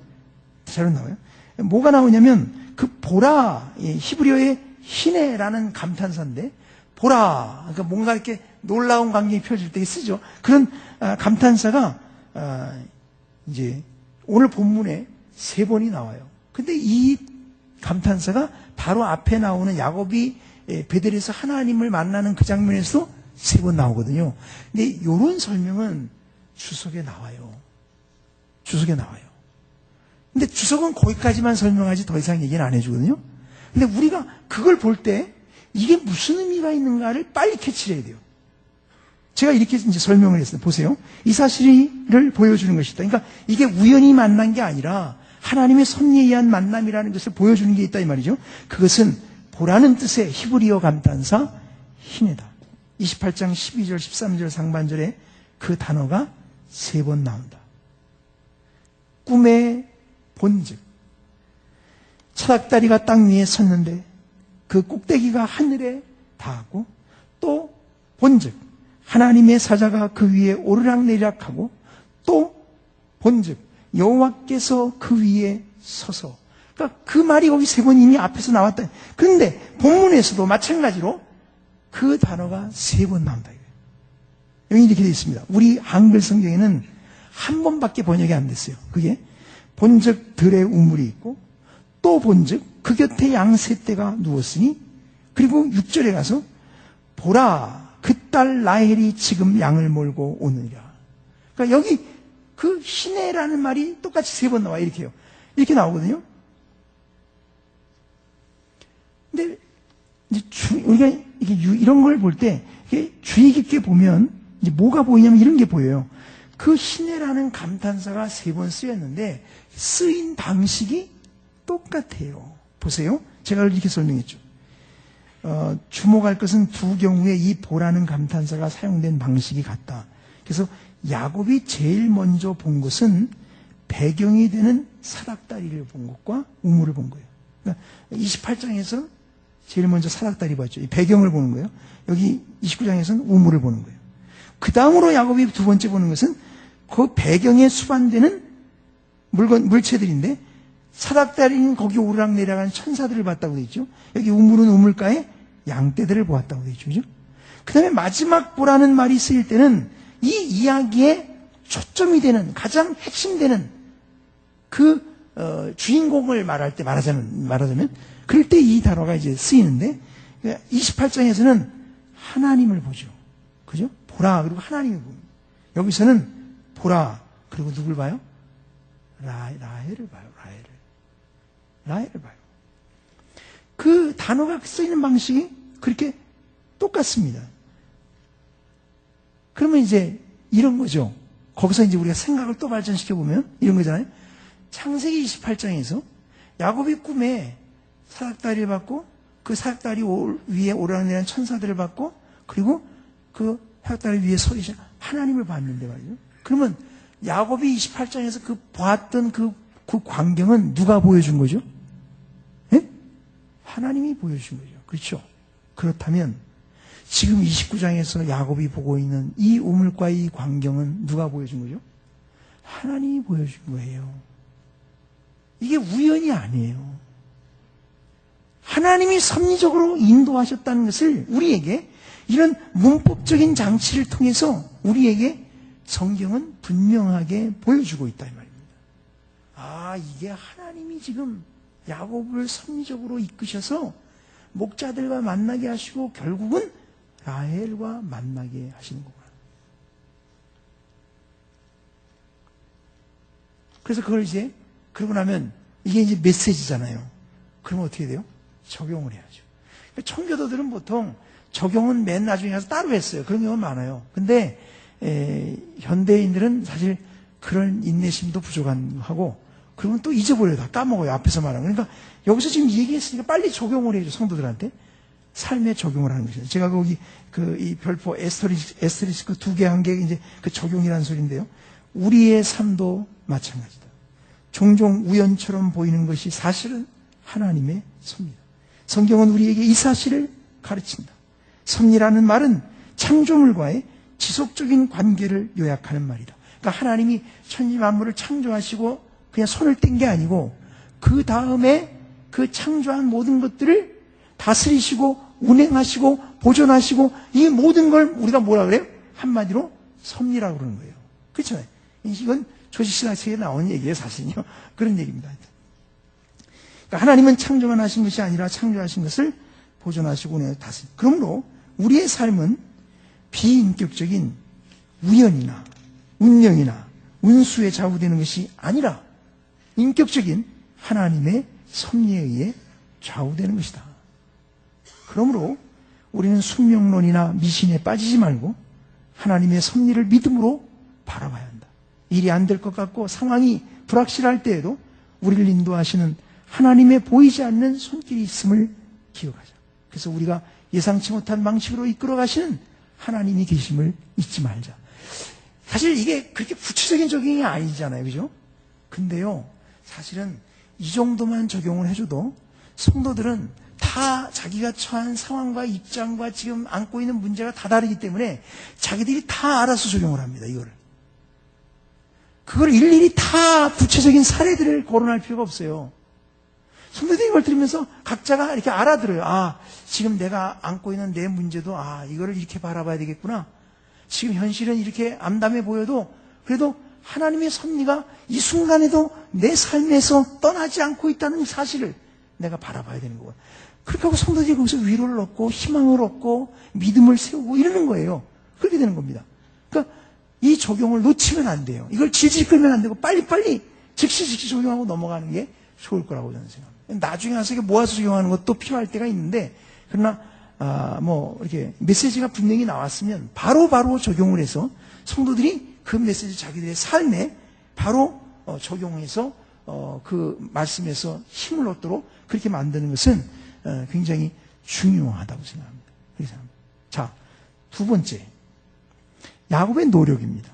자료는 나와요. 뭐가 나오냐면 그 보라, 히브리어의 히네라는 감탄사인데 보라, 그러니까 뭔가 이렇게 놀라운 광경이 펼쳐질 때 쓰죠. 그런 감탄사가 이제 오늘 본문에 3번이 나와요. 근데 이 감탄사가 바로 앞에 나오는 야곱이 베델에서 하나님을 만나는 그 장면에서 3번 나오거든요. 근데 이런 설명은 주석에 나와요. 주석에 나와요. 근데 주석은 거기까지만 설명하지 더 이상 얘기는 안 해주거든요. 근데 우리가 그걸 볼 때 이게 무슨 의미가 있는가를 빨리 캐치를 해야 돼요. 제가 이렇게 이제 설명을 했어요. 보세요. 이 사실을 보여주는 것이다. 그러니까 이게 우연히 만난 게 아니라 하나님의 섭리에 의한 만남이라는 것을 보여주는 게 있다 이 말이죠. 그것은 보라는 뜻의 히브리어 감탄사 히네다. 28장 12절 13절 상반절에 그 단어가 3번 나온다. 꿈의 본즉 차닥다리가 땅 위에 섰는데 그 꼭대기가 하늘에 닿았고 또 본즉 하나님의 사자가 그 위에 오르락내리락하고 또 본즉 여호와께서 그 위에 서서 그러니까 그 말이 거기 3번 이미 앞에서 나왔다. 그런데 본문에서도 마찬가지로 그 단어가 3번 나온다. 여기 이렇게 되어 있습니다. 우리 한글 성경에는 한 번밖에 번역이 안 됐어요. 그게 본즉 들의 우물이 있고 또 본즉 그 곁에 양 셋대가 누웠으니 그리고 6절에 가서 보라 그 딸 라헬이 지금 양을 몰고 오느니라. 그러니까 여기 그 히네라는 말이 똑같이 3번 나와요. 이렇게요. 이렇게 나오거든요. 근데 이제 우리가 이런 걸 볼 때 주의 깊게 보면 이제 뭐가 보이냐면 이런 게 보여요. 그 히네라는 감탄사가 3번 쓰였는데 쓰인 방식이 똑같아요. 보세요. 제가 이렇게 설명했죠. 주목할 것은 두 경우에 이 보라는 감탄사가 사용된 방식이 같다. 그래서 야곱이 제일 먼저 본 것은 배경이 되는 사닥다리를 본 것과 우물을 본 거예요. 그러니까 28장에서 제일 먼저 사닥다리 봤죠. 이 배경을 보는 거예요. 여기 29장에서는 우물을 보는 거예요. 그 다음으로 야곱이 두 번째 보는 것은 그 배경에 수반되는 물체들인데 사닥다리는 거기 오르락내리락하는 천사들을 봤다고 되어 있죠. 여기 우물은 우물가에 양떼들을 보았다고 되어 있죠. 그 다음에 마지막 보라는 말이 쓰일 때는 이 이야기에 초점이 되는 가장 핵심되는 그 주인공을 말하자면 그럴 때 이 단어가 이제 쓰이는데 28장에서는 하나님을 보죠. 그죠? 보라 그리고 하나님을 봅니다. 여기서는 보라 그리고 누굴 봐요? 라헬을 봐요. 라헬을 봐요. 그 단어가 쓰이는 방식이 그렇게 똑같습니다. 그러면 이제 이런 거죠. 거기서 이제 우리가 생각을 또 발전시켜 보면 이런 거잖아요. 창세기 28장에서 야곱이 꿈에 사닥다리를 받고 그 사닥다리 위에 오르락내리는 천사들을 받고 그리고 그 사닥다리 위에 서 계신 하나님을 봤는데 말이죠. 그러면 야곱이 28장에서 그 보았던 그 광경은 누가 보여준 거죠? 예? 하나님이 보여준 거죠. 그렇죠? 그렇다면 지금 29장에서 야곱이 보고 있는 이 우물과 이 광경은 누가 보여준 거죠? 하나님이 보여준 거예요. 이게 우연이 아니에요. 하나님이 섭리적으로 인도하셨다는 것을 우리에게 이런 문법적인 장치를 통해서 우리에게 성경은 분명하게 보여주고 있다 이 말입니다. 아, 이게 하나님이 지금 야곱을 섭리적으로 이끄셔서 목자들과 만나게 하시고 결국은 라헬과 만나게 하시는 거구나. 그래서 그걸 이제 그러고 나면 이게 이제 메시지잖아요. 그러면 어떻게 돼요? 적용을 해야죠. 청교도들은 보통 적용은 맨 나중에 가서 따로 했어요. 그런 경우는 많아요. 근데 현대인들은 사실 그런 인내심도 부족하고 그러면 또 잊어버려요. 다 까먹어요. 앞에서 말한 거. 그러니까 여기서 지금 얘기했으니까 빨리 적용을 해야죠. 성도들한테. 삶에 적용을 하는 것이죠. 제가 거기 이 별표 에스테리스크 2개 한 게 이제 그 적용이라는 소리인데요. 우리의 삶도 마찬가지다. 종종 우연처럼 보이는 것이 사실은 하나님의 섭리다. 성경은 우리에게 이 사실을 가르친다. 섭리라는 말은 창조물과의 지속적인 관계를 요약하는 말이다. 그러니까 하나님이 천지 만물을 창조하시고 그냥 손을 뗀 게 아니고 그 다음에 그 창조한 모든 것들을 다스리시고 운행하시고 보존하시고 이 모든 걸 우리가 뭐라 그래요? 한마디로 섭리라고 그러는 거예요. 그렇잖아요. 이건 조직신학책에 나오는 얘기예요. 사실은요. 그런 얘기입니다. 그러니까 하나님은 창조만 하신 것이 아니라 창조하신 것을 보존하시고 운행하시고 다스리고 그러므로 우리의 삶은 비인격적인 우연이나 운명이나 운수에 좌우되는 것이 아니라 인격적인 하나님의 섭리에 의해 좌우되는 것이다. 그러므로 우리는 숙명론이나 미신에 빠지지 말고 하나님의 섭리를 믿음으로 바라봐야 한다. 일이 안 될 것 같고 상황이 불확실할 때에도 우리를 인도하시는 하나님의 보이지 않는 손길이 있음을 기억하자. 그래서 우리가 예상치 못한 방식으로 이끌어 가시는 하나님이 계심을 잊지 말자. 사실 이게 그렇게 구체적인 적용이 아니잖아요. 그죠? 근데요, 사실은 이 정도만 적용을 해줘도 성도들은 다 자기가 처한 상황과 입장과 지금 안고 있는 문제가 다 다르기 때문에 자기들이 다 알아서 적용을 합니다. 이거를. 그걸 일일이 다 구체적인 사례들을 거론할 필요가 없어요. 성도들이 이걸 들으면서 각자가 이렇게 알아들어요. 아, 지금 내가 안고 있는 내 문제도 이거를 이렇게 바라봐야 되겠구나. 지금 현실은 이렇게 암담해 보여도 그래도 하나님의 섭리가 이 순간에도 내 삶에서 떠나지 않고 있다는 사실을 내가 바라봐야 되는 거예요. 그렇게 하고 성도들이 거기서 위로를 얻고 희망을 얻고 믿음을 세우고 이러는 거예요. 그렇게 되는 겁니다. 그러니까 이 적용을 놓치면 안 돼요. 이걸 질질 끌면 안 되고 빨리빨리 즉시 적용하고 넘어가는 게 좋을 거라고 저는 생각합니다. 나중에 와서 이게 모아서 적용하는 것도 필요할 때가 있는데 그러나 이렇게 메시지가 분명히 나왔으면 바로 적용을 해서 성도들이 그 메시지 자기들의 삶에 바로 적용해서 그 말씀에서 힘을 얻도록 그렇게 만드는 것은 굉장히 중요하다고 생각합니다. 그렇게 생각합니다. 자, 두 번째. 야곱의 노력입니다.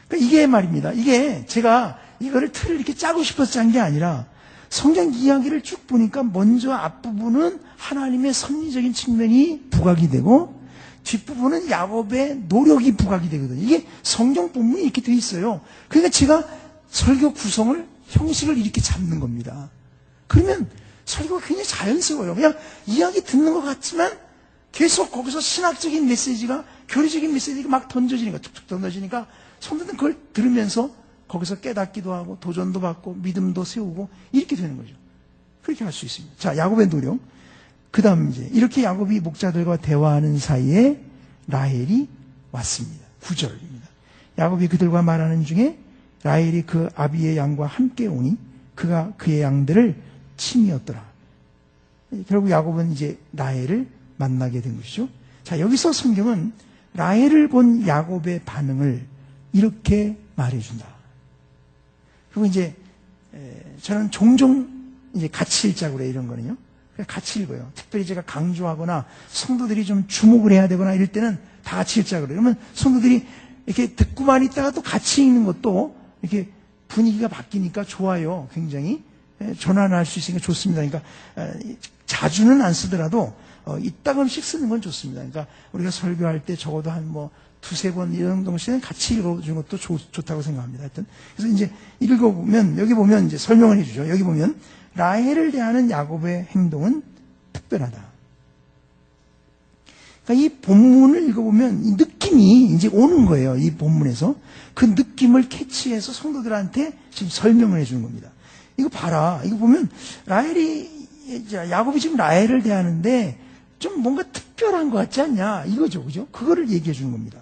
그러니까 이게 말입니다. 이게 제가 이거를 틀을 이렇게 짜고 싶어서 짠 게 아니라 성경 이야기를 쭉 보니까 먼저 앞부분은 하나님의 섭리적인 측면이 부각이 되고 뒷부분은 야곱의 노력이 부각이 되거든요. 이게 성경 본문이 이렇게 돼 있어요. 그러니까 제가 설교 구성을 형식을 이렇게 잡는 겁니다. 그러면 설교가 굉장히 자연스러워요. 그냥 이야기 듣는 것 같지만 계속 거기서 신학적인 메시지가 교리적인 메시지가 막 던져지니까 툭툭 던져지니까 성도들은 그걸 들으면서 거기서 깨닫기도 하고 도전도 받고 믿음도 세우고 이렇게 되는 거죠. 그렇게 할 수 있습니다. 자, 야곱의 노력. 그 다음 이제 이렇게 야곱이 목자들과 대화하는 사이에 라헬이 왔습니다. 9절입니다. 야곱이 그들과 말하는 중에 라헬이 그 아비의 양과 함께 오니 그가 그의 양들을 침이었더라. 결국 야곱은 이제 라헬을 만나게 된 것이죠. 자, 여기서 성경은 라헬을 본 야곱의 반응을 이렇게 말해준다. 그리고 이제 저는 종종 이제 같이 읽자고 그래요. 이런 거는요. 같이 읽어요. 특별히 제가 강조하거나 성도들이 좀 주목을 해야 되거나 이럴 때는 다 같이 읽자고 그래요. 그러면 성도들이 이렇게 듣고만 있다가 또 같이 읽는 것도 이렇게 분위기가 바뀌니까 좋아요. 굉장히 전환할 수 있으니까 좋습니다. 그러니까 자주는 안 쓰더라도 이따금씩 쓰는 건 좋습니다. 그러니까 우리가 설교할 때 적어도 한 두세 번 이런 정도씩은 같이 읽어주는 것도 좋다고 생각합니다. 하여튼. 그래서 이제 읽어보면, 여기 보면 이제 설명을 해주죠. 여기 보면, 라헬을 대하는 야곱의 행동은 특별하다. 그러니까 이 본문을 읽어보면 이 느낌이 이제 오는 거예요. 이 본문에서. 그 느낌을 캐치해서 성도들한테 지금 설명을 해주는 겁니다. 이거 봐라. 이거 보면, 야곱이 지금 라헬을 대하는데 좀 뭔가 특별한 것 같지 않냐. 이거죠. 그죠? 그거를 얘기해 주는 겁니다.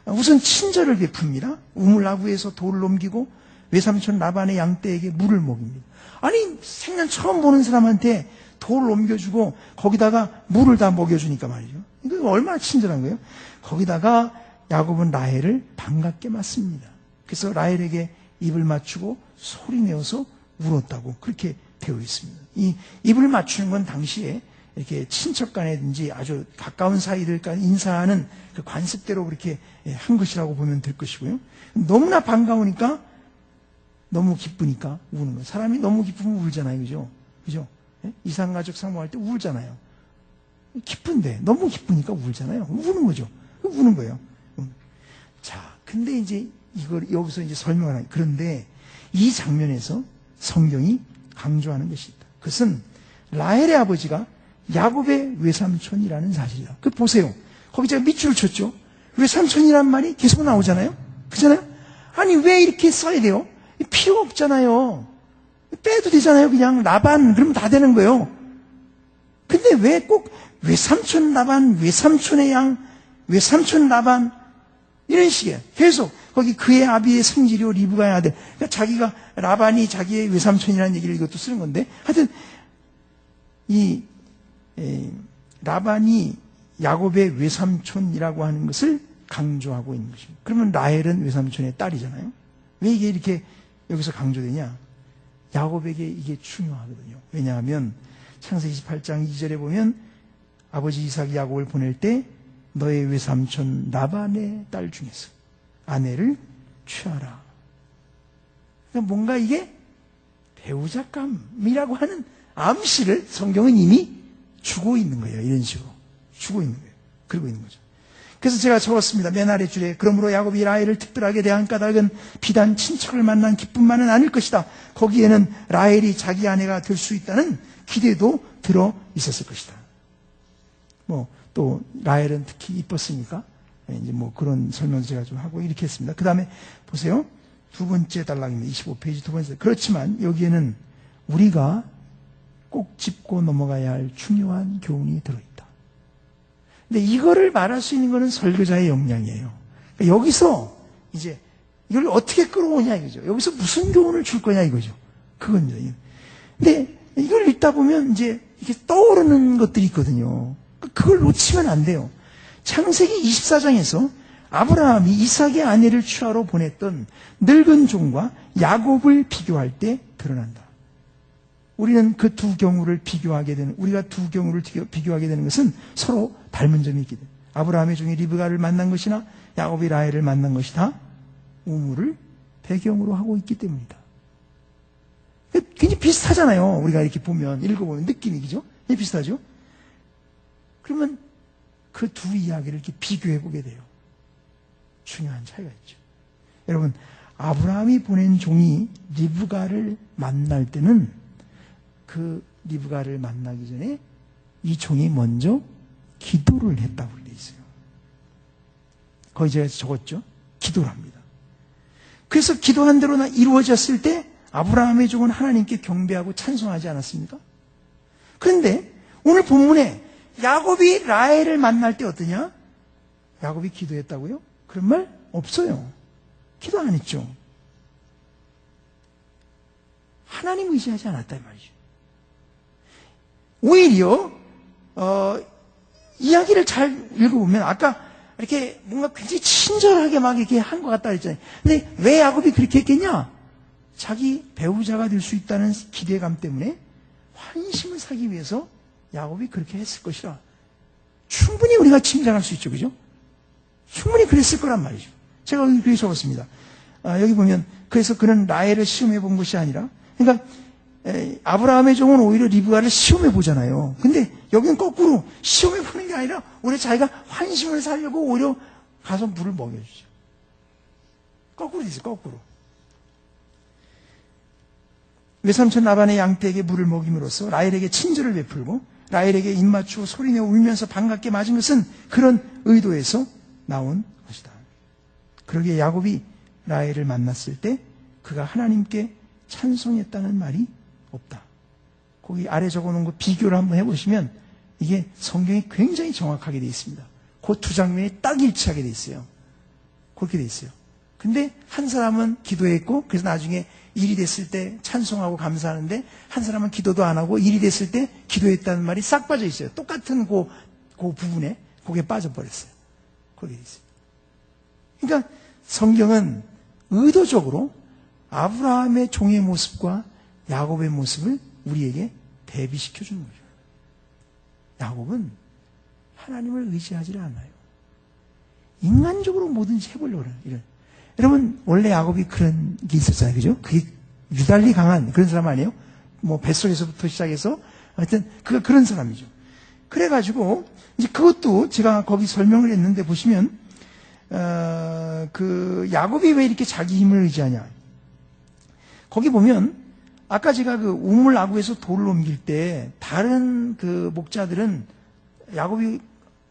우선 친절을 베풉니다. 우물나무에서 돌을 넘기고 외삼촌 라반의 양떼에게 물을 먹입니다. 아니 생전 처음 보는 사람한테 돌 옮겨주고 거기다가 물을 다 먹여주니까 말이죠. 이거 얼마나 친절한 거예요. 거기다가 야곱은 라헬을 반갑게 맞습니다. 그래서 라헬에게 입을 맞추고 소리내어서 울었다고 그렇게 되어 있습니다. 이 입을 맞추는 건 당시에 이렇게 친척 간에든지 아주 가까운 사이들 간 인사하는 그 관습대로 그렇게 한 것이라고 보면 될 것이고요. 너무나 반가우니까, 너무 기쁘니까 우는 거예요. 사람이 너무 기쁘면 울잖아요. 그죠? 그죠? 이상가족 상봉할 때 울잖아요. 기쁜데, 너무 기쁘니까 울잖아요. 우는 거죠. 우는 거예요. 자, 근데 이제 이걸 여기서 이제 설명을 하는, 그런데 이 장면에서 성경이 강조하는 것이 있다. 그것은 라헬의 아버지가 야곱의 외삼촌이라는 사실이다. 그 보세요. 거기 제가 밑줄을 쳤죠. 외삼촌이란 말이 계속 나오잖아요. 그잖아요? 아니, 왜 이렇게 써야 돼요? 필요가 없잖아요. 빼도 되잖아요. 그냥 라반, 그러면 다 되는 거예요. 근데 왜 꼭 외삼촌 라반, 외삼촌의 양, 외삼촌 라반, 이런 식이에요. 계속 거기 그의 아비의 성지료 리브가의 아들. 그러니까 자기가 라반이 자기의 외삼촌이라는 얘기를 이것도 쓰는 건데, 하여튼 이 라반이 야곱의 외삼촌이라고 하는 것을 강조하고 있는 것입니다. 그러면 라헬은 외삼촌의 딸이잖아요. 왜 이게 이렇게 여기서 강조되냐? 야곱에게 이게 중요하거든요. 왜냐하면 창세기 28장 2절에 보면 아버지 이삭이 야곱을 보낼 때 너의 외삼촌 라반의 딸 중에서 아내를 취하라. 그러니까 뭔가 이게 배우자감이라고 하는 암시를 성경은 이미 주고 있는 거예요. 이런 식으로 주고 있는 거예요. 그러고 있는 거죠. 그래서 제가 적었습니다. 맨 아래줄에 그러므로 야곱이 라헬을 특별하게 대한 까닭은 비단 친척을 만난 기쁨만은 아닐 것이다. 거기에는 라헬이 자기 아내가 될 수 있다는 기대도 들어 있었을 것이다. 또 라헬은 특히 이뻤으니까 이제 그런 설명을 제가 좀 하고 이렇게 했습니다. 그 다음에 보세요. 두 번째 단락입니다. 25페이지 두 번째. 그렇지만 여기에는 우리가 꼭 짚고 넘어가야 할 중요한 교훈이 들어있다. 근데 이거를 말할 수 있는 것은 설교자의 역량이에요. 그러니까 여기서 이제 이걸 어떻게 끌어오냐 이거죠. 여기서 무슨 교훈을 줄 거냐 이거죠. 그건요. 근데 이걸 읽다 보면 이제 이렇게 떠오르는 것들이 있거든요. 그걸 놓치면 안 돼요. 창세기 24장에서 아브라함이 이삭의 아내를 취하러 보냈던 늙은 종과 야곱을 비교할 때 드러난다. 우리는 그 두 경우를 비교하게 되는, 우리가 두 경우를 비교하게 되는 것은 서로 닮은 점이 있기 때문에 아브라함의 종이 리브가를 만난 것이나 야곱이 라헬을 만난 것이 다 우물을 배경으로 하고 있기 때문이다. 굉장히 비슷하잖아요. 우리가 이렇게 보면, 읽어보면 느낌이, 그죠? 비슷하죠? 그러면 그 두 이야기를 이렇게 비교해보게 돼요. 중요한 차이가 있죠. 여러분, 아브라함이 보낸 종이 리브가를 만날 때는 그 리브가를 만나기 전에 이 종이 먼저 기도를 했다고 되어 있어요. 거기 제가 적었죠? 기도를 합니다. 그래서 기도한 대로 이루어졌을 때 아브라함의 종은 하나님께 경배하고 찬송하지 않았습니까? 그런데 오늘 본문에 야곱이 라헬을 만날 때 어떠냐? 야곱이 기도했다고요? 그런 말 없어요. 기도 안 했죠. 하나님 의지하지 않았다 이 말이죠. 오히려 이야기를 잘 읽어보면 아까 이렇게 뭔가 굉장히 친절하게 막 이렇게 한 것 같다 그랬잖아요. 근데 왜 야곱이 그렇게 했겠냐? 자기 배우자가 될 수 있다는 기대감 때문에 환심을 사기 위해서 야곱이 그렇게 했을 것이라 충분히 우리가 짐작할 수 있죠. 그죠? 충분히 그랬을 거란 말이죠. 제가 여기 그렇게 적었습니다. 여기 보면 그래서 그는 라헬을 시험해 본 것이 아니라, 그러니까 아브라함의 종은 오히려 리브가를 시험해 보잖아요. 근데 여기는 거꾸로 시험해 보는 게 아니라 오히려 자기가 환심을 살려고 오히려 가서 물을 먹여주죠. 거꾸로 있어요. 거꾸로. 외삼촌 라반의 양떼에게 물을 먹임으로써 라헬에게 친절을 베풀고 라헬에게 입 맞추고 소리내어 울면서 반갑게 맞은 것은 그런 의도에서 나온 것이다. 그러기에 야곱이 라헬을 만났을 때 그가 하나님께 찬송했다는 말이 없다. 거기 아래 적어놓은 거 비교를 한번 해보시면 이게 성경이 굉장히 정확하게 되어 있습니다. 그 두 장면이 딱 일치하게 되어 있어요. 그렇게 되어 있어요. 근데 한 사람은 기도했고, 그래서 나중에 일이 됐을 때 찬송하고 감사하는데, 한 사람은 기도도 안 하고 일이 됐을 때 기도했다는 말이 싹 빠져 있어요. 똑같은 그 부분에 그게 빠져버렸어요. 거기에 있어요. 그러니까 성경은 의도적으로 아브라함의 종의 모습과 야곱의 모습을 우리에게 대비시켜 주는 거죠. 야곱은 하나님을 의지하지 않아요. 인간적으로 뭐든지 해보려고 그래요. 여러분, 원래 야곱이 그런 게 있었잖아요. 그죠? 그게 유달리 강한 그런 사람 아니에요? 뭐, 뱃속에서부터 시작해서, 하여튼, 그런 사람이죠. 그래가지고, 이제 그것도 제가 거기 설명을 했는데 보시면, 야곱이 왜 이렇게 자기 힘을 의지하냐. 거기 보면, 아까 제가 그 우물 아구에서 돌을 옮길 때, 다른 그 목자들은 야곱이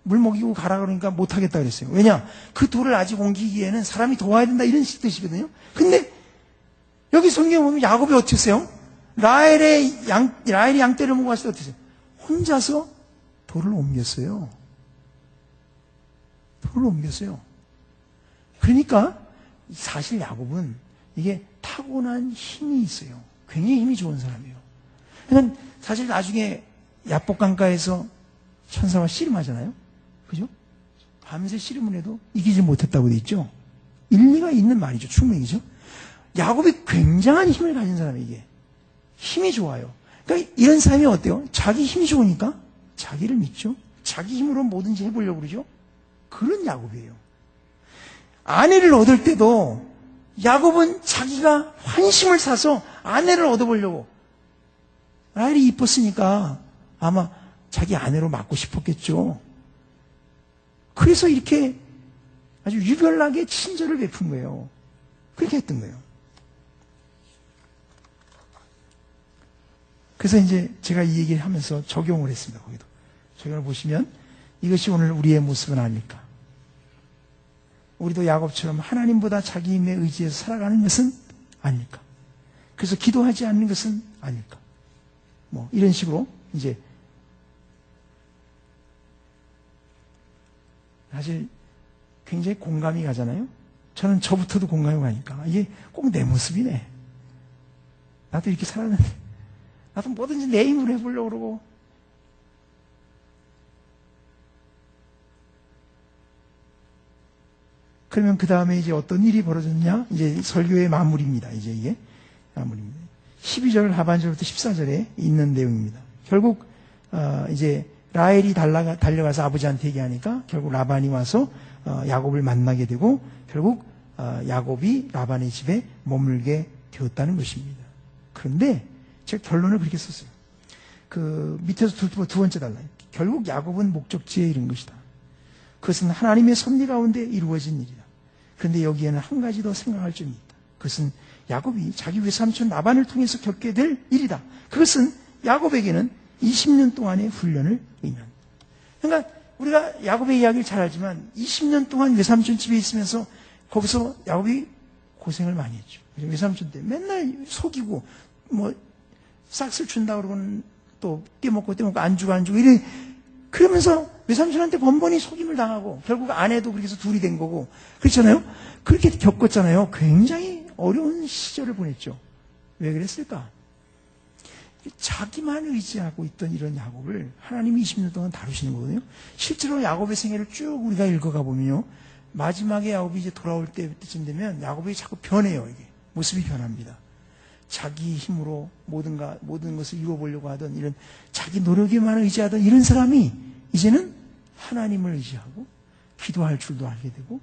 물 먹이고 가라 그러니까 못하겠다 그랬어요. 왜냐? 그 돌을 아직 옮기기에는 사람이 도와야 된다 이런 뜻이거든요. 근데 여기 성경에 보면 야곱이 어떻게 했어요? 라헬이 양떼를 먹고 갔을 때 어떻게 했어요? 혼자서 돌을 옮겼어요. 돌을 옮겼어요. 그러니까 사실 야곱은 이게 타고난 힘이 있어요. 굉장히 힘이 좋은 사람이에요. 그러니까 사실 나중에 야복강가에서 천사와 씨름하잖아요. 그죠? 밤새 씨름을 해도 이기지 못했다고 돼 있죠? 일리가 있는 말이죠. 충분히죠? 야곱이 굉장한 힘을 가진 사람이에요, 이게. 힘이 좋아요. 그러니까 이런 사람이 어때요? 자기 힘이 좋으니까 자기를 믿죠? 자기 힘으로 뭐든지 해보려고 그러죠? 그런 야곱이에요. 아내를 얻을 때도 야곱은 자기가 환심을 사서 아내를 얻어보려고. 라헬이 이뻤으니까 아마 자기 아내로 맡고 싶었겠죠. 그래서 이렇게 아주 유별나게 친절을 베푼 거예요. 그렇게 했던 거예요. 그래서 이제 제가 이 얘기를 하면서 적용을 했습니다. 거기도. 적용을 보시면 이것이 오늘 우리의 모습은 아닐까. 우리도 야곱처럼 하나님보다 자기 힘에 의지해서 살아가는 것은 아닐까. 그래서 기도하지 않는 것은 아닐까. 뭐 이런 식으로 이제 사실 굉장히 공감이 가잖아요. 저는 저부터도 공감이 가니까 이게 꼭 내 모습이네. 나도 이렇게 살았는데 나도 뭐든지 내 힘으로 해보려고 그러고 그러면 그 다음에 이제 어떤 일이 벌어졌냐? 이제 설교의 마무리입니다. 이제 이게 마무리입니다. 12절 하반절부터 14절에 있는 내용입니다. 결국 이제 라헬이 달려가서 아버지한테 얘기하니까 결국 라반이 와서 야곱을 만나게 되고 결국 야곱이 라반의 집에 머물게 되었다는 것입니다. 그런데 제가 결론을 그렇게 썼어요. 그 밑에서 두 번째 달라요. 결국 야곱은 목적지에 이른 것이다. 그것은 하나님의 섭리 가운데 이루어진 일이다. 그런데 여기에는 한 가지 더 생각할 점이 있다. 그것은 야곱이 자기 외삼촌 라반을 통해서 겪게 될 일이다. 그것은 야곱에게는 20년 동안의 훈련을 의미합니다. 그러니까 우리가 야곱의 이야기를 잘 알지만 20년 동안 외삼촌 집에 있으면서 거기서 야곱이 고생을 많이 했죠. 외삼촌 때 맨날 속이고 뭐 싹쓸 준다 그러고는 또 떼먹고 안 주고 이래 그러면서 외삼촌한테 번번이 속임을 당하고 결국 아내도 그렇게 해서 둘이 된 거고 그렇잖아요. 그렇게 겪었잖아요. 굉장히 어려운 시절을 보냈죠. 왜 그랬을까? 자기만 의지하고 있던 이런 야곱을 하나님이 20년 동안 다루시는 거거든요. 실제로 야곱의 생애를 쭉 우리가 읽어가 보면요. 마지막에 야곱이 이제 돌아올 때쯤 되면 야곱이 자꾸 변해요. 이게 모습이 변합니다. 자기 힘으로 모든 것을 이루어보려고 하던 이런 자기 노력에만 의지하던 이런 사람이 이제는 하나님을 의지하고 기도할 줄도 알게 되고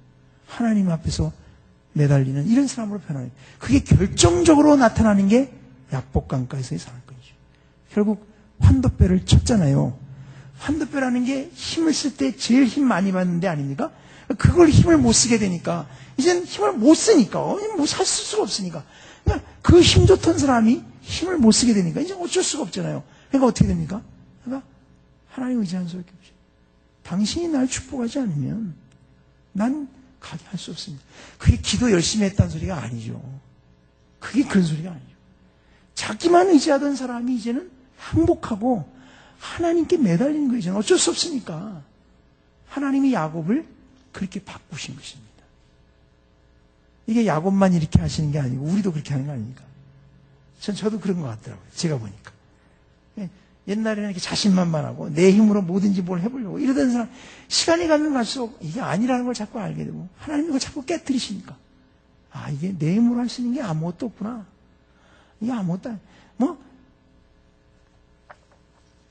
하나님 앞에서 매달리는 이런 사람으로 변하는 그게 결정적으로 나타나는 게 야복강가에서의 사건이죠. 결국 환도뼈를 쳤잖아요. 환도뼈라는 게 힘을 쓸 때 제일 힘 많이 받는 데 아닙니까? 그걸 힘을 못 쓰게 되니까 이제는 힘을 못 쓰니까 뭐 쓸 수가 없으니까 그러니까 그 힘 좋던 사람이 힘을 못 쓰게 되니까 이제 어쩔 수가 없잖아요. 그러니까 어떻게 됩니까? 그러니까 하나님 의지하는 수밖에 없죠. 당신이 날 축복하지 않으면 난 가게 할 수 없습니다. 그게 기도 열심히 했다는 소리가 아니죠. 그게 그런 소리가 아니죠. 자기만 의지하던 사람이 이제는 항복하고 하나님께 매달리는 거예요. 이제는 어쩔 수 없으니까 하나님이 야곱을 그렇게 바꾸신 것입니다. 이게 야곱만 이렇게 하시는 게 아니고 우리도 그렇게 하는 거 아닙니까? 저도 그런 것 같더라고요. 제가 보니까. 옛날에는 이렇게 자신만만하고 내 힘으로 뭐든지 뭘 해보려고 이러던 사람, 시간이 가면 갈수록 이게 아니라는 걸 자꾸 알게 되고 하나님이 그걸 자꾸 깨뜨리시니까, 아, 이게 내 힘으로 할 수 있는 게 아무것도 없구나. 이게 아무것도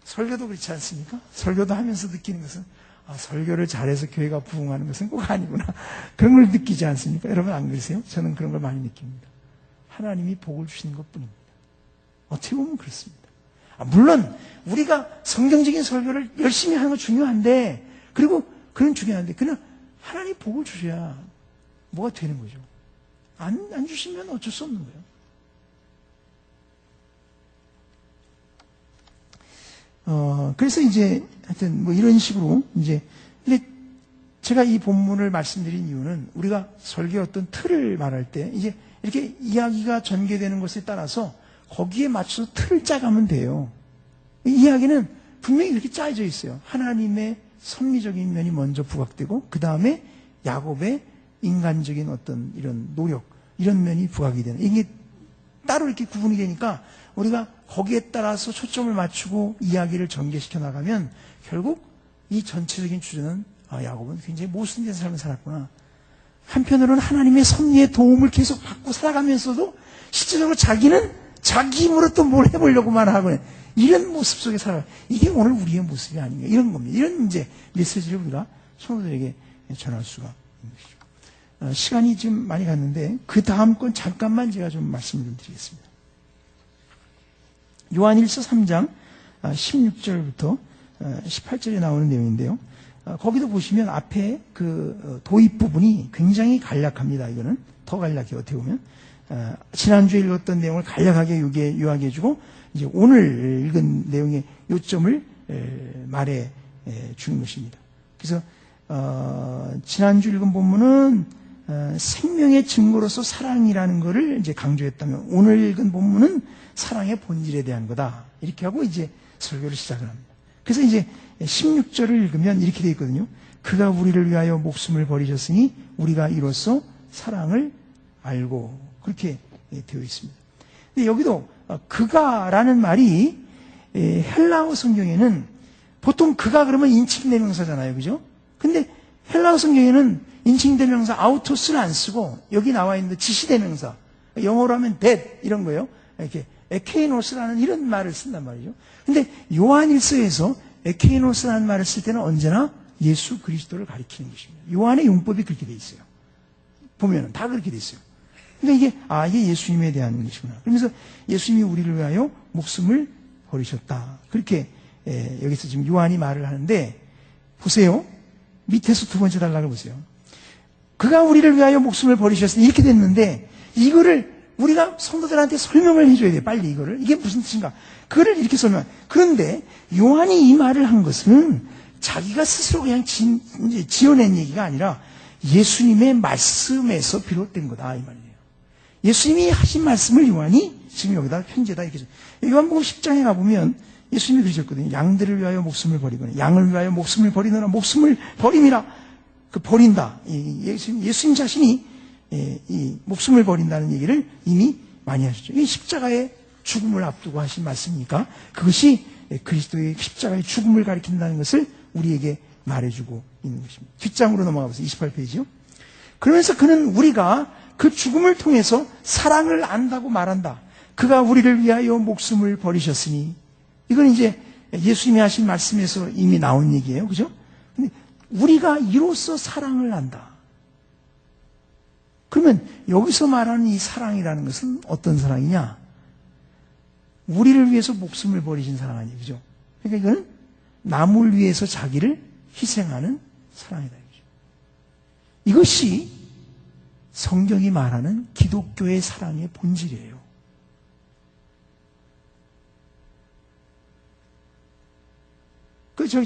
설교도 그렇지 않습니까? 설교도 하면서 느끼는 것은, 아, 설교를 잘해서 교회가 부흥하는 것은 꼭 아니구나. 그런 걸 느끼지 않습니까? 여러분 안 그러세요? 저는 그런 걸 많이 느낍니다. 하나님이 복을 주시는 것뿐입니다. 어떻게 보면 그렇습니다. 물론 우리가 성경적인 설교를 열심히 하는 건 중요한데, 그리고 그건 중요한데, 그냥 하나님 복을 주셔야 뭐가 되는 거죠. 안 주시면 어쩔 수 없는 거예요. 그래서 이제 하여튼 뭐 이런 식으로 이제, 근데 제가 이 본문을 말씀드린 이유는 우리가 설교의 어떤 틀을 말할 때 이제 이렇게 이야기가 전개되는 것에 따라서 거기에 맞춰서 틀을 짜가면 돼요. 이 이야기는 분명히 그렇게 짜여져 있어요. 하나님의 섭리적인 면이 먼저 부각되고, 그 다음에 야곱의 인간적인 어떤 이런 노력, 이런 면이 부각이 되는, 이게 따로 이렇게 구분이 되니까 우리가 거기에 따라서 초점을 맞추고 이야기를 전개시켜 나가면 결국 이 전체적인 주제는, 아, 야곱은 굉장히 모순된 삶을 살았구나. 한편으로는 하나님의 섭리의 도움을 계속 받고 살아가면서도 실제적으로 자기는 자기 힘으로 또 뭘 해보려고만 하고, 이런 모습 속에 살아가. 이게 오늘 우리의 모습이 아닌가, 이런 겁니다. 이런 이제 메시지를 우리가 성도들에게 전할 수가 있는 것이죠. 시간이 지금 많이 갔는데 그 다음 건 잠깐만 제가 좀 말씀을 좀 드리겠습니다. 요한일서 3장 16절부터 18절에 나오는 내용인데요. 거기도 보시면 앞에 그 도입 부분이 굉장히 간략합니다. 이거는 더 간략해요. 어떻게 보면 지난주에 읽었던 내용을 간략하게 요약해 주고 이제 오늘 읽은 내용의 요점을 말해 주는 것입니다. 그래서 지난주 읽은 본문은 생명의 증거로서 사랑이라는 것을 이제 강조했다면, 오늘 읽은 본문은 사랑의 본질에 대한 거다, 이렇게 하고 이제 설교를 시작을 합니다. 그래서 이제 16절을 읽으면 이렇게 되어 있거든요. 그가 우리를 위하여 목숨을 버리셨으니 우리가 이로써 사랑을 알고, 그렇게 되어 있습니다. 근데 여기도 그가라는 말이 헬라어 성경에는 보통 그가 그러면 인칭대명사잖아요, 그죠? 근데 헬라어 성경에는 인칭대명사 아우토스를 안 쓰고 여기 나와 있는 지시대명사, 영어로 하면 that 이런 거예요. 이렇게 에케이노스라는 이런 말을 쓴단 말이죠. 근데 요한일서에서 에케이노스라는 말을 쓸 때는 언제나 예수 그리스도를 가리키는 것입니다. 요한의 용법이 그렇게 돼 있어요. 보면은 다 그렇게 돼 있어요. 그러니까 이게 예수님에 대한 것이구나. 그러면서 예수님이 우리를 위하여 목숨을 버리셨다, 그렇게 여기서 지금 요한이 말을 하는데, 보세요. 밑에서 두 번째 단락을 보세요. 그가 우리를 위하여 목숨을 버리셨으니, 이렇게 됐는데 이거를 우리가 성도들한테 설명을 해줘야 돼요. 빨리 이거를. 이게 무슨 뜻인가? 그거를 이렇게 설명. 그런데 요한이 이 말을 한 것은 자기가 스스로 그냥 지어낸 얘기가 아니라 예수님의 말씀에서 비롯된 거다, 이 말이에요. 예수님이 하신 말씀을 요한이 지금 여기다 편지에다 이렇게. 요한복음 10장에 가보면 예수님이 그러셨거든요. 양들을 위하여 목숨을 버리거나 양을 위하여 목숨을 버리느라 목숨을 버림이라. 그 버린다. 예수님 자신이 이 목숨을 버린다는 얘기를 이미 많이 하셨죠. 이 십자가의 죽음을 앞두고 하신 말씀이니까 그것이 그리스도의 십자가의 죽음을 가리킨다는 것을 우리에게 말해주고 있는 것입니다. 뒷장으로 넘어가 보세요. 28페이지요. 그러면서 그는 우리가 그 죽음을 통해서 사랑을 안다고 말한다. 그가 우리를 위하여 목숨을 버리셨으니, 이건 이제 예수님이 하신 말씀에서 이미 나온 얘기예요. 그죠? 근데 우리가 이로써 사랑을 안다. 그러면 여기서 말하는 이 사랑이라는 것은 어떤 사랑이냐? 우리를 위해서 목숨을 버리신 사랑 아니에요. 그죠? 그러니까 이거는 남을 위해서 자기를 희생하는 사랑이다. 이것이 성경이 말하는 기독교의 사랑의 본질이에요.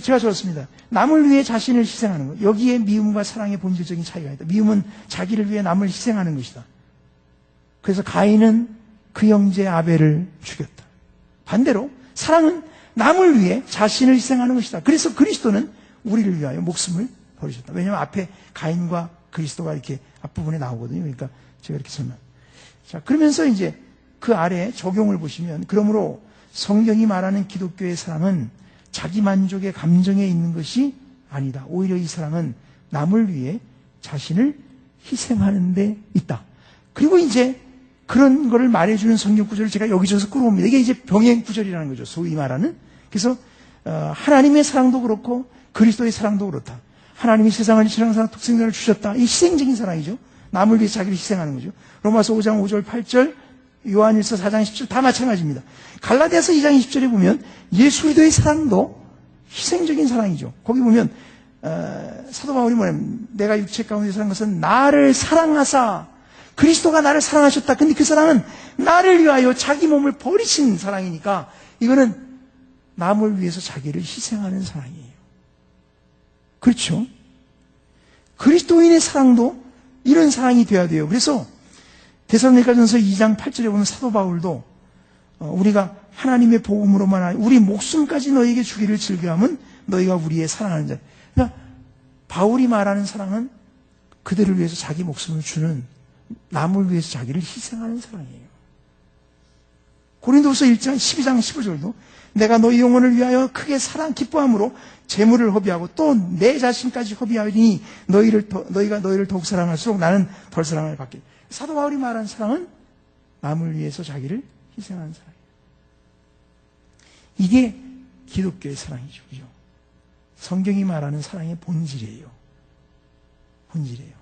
제가 적었습니다. 남을 위해 자신을 희생하는 것. 여기에 미움과 사랑의 본질적인 차이가 있다. 미움은 자기를 위해 남을 희생하는 것이다. 그래서 가인은 그 형제 아벨을 죽였다. 반대로 사랑은 남을 위해 자신을 희생하는 것이다. 그래서 그리스도는 우리를 위하여 목숨을 버리셨다. 왜냐하면 앞에 가인과 그리스도가 이렇게 앞부분에 나오거든요. 그러니까 제가 이렇게 설명. 자, 그러면서 이제 그 아래 적용을 보시면, 그러므로 성경이 말하는 기독교의 사랑은 자기 만족의 감정에 있는 것이 아니다. 오히려 이 사랑은 남을 위해 자신을 희생하는 데 있다. 그리고 이제 그런 거를 말해주는 성경 구절을 제가 여기저기서 끌어옵니다. 이게 이제 병행 구절이라는 거죠. 소위 말하는. 그래서 하나님의 사랑도 그렇고 그리스도의 사랑도 그렇다. 하나님이 세상을 사랑 독생자를 주셨다. 이 희생적인 사랑이죠. 남을 위해 자기를 희생하는 거죠. 로마서 5장 5절 8절, 요한일서 4장 10절 다 마찬가지입니다. 갈라디아서 2장 20절에 보면 예수 그리스도의 사랑도 희생적인 사랑이죠. 거기 보면 사도 바울이 뭐냐면, 내가 육체 가운데 사는 것은 나를 사랑하사, 그리스도가 나를 사랑하셨다. 근데 그 사랑은 나를 위하여 자기 몸을 버리신 사랑이니까 이거는 남을 위해서 자기를 희생하는 사랑이에요. 그렇죠? 그리스도인의 사랑도 이런 사랑이 되어야 돼요. 그래서 데살로니가전서 2장 8절에 보면 사도 바울도 우리가 하나님의 복음으로만 우리 목숨까지 너에게 주기를 즐겨하면 너희가 우리의 사랑하는 자. 그러니까 바울이 말하는 사랑은 그들을 위해서 자기 목숨을 주는, 남을 위해서 자기를 희생하는 사랑이에요. 고린도후서 1장 12장 15절도 내가 너희 영혼을 위하여 크게 기뻐함으로 재물을 허비하고 또 내 자신까지 허비하니 너희가 너희를 더욱 사랑할수록 나는 덜 사랑을 받게. 사도 바울이 말하는 사랑은 남을 위해서 자기를 희생하는 사랑이에요. 이게 기독교의 사랑이죠. 그죠? 성경이 말하는 사랑의 본질이에요. 본질이에요.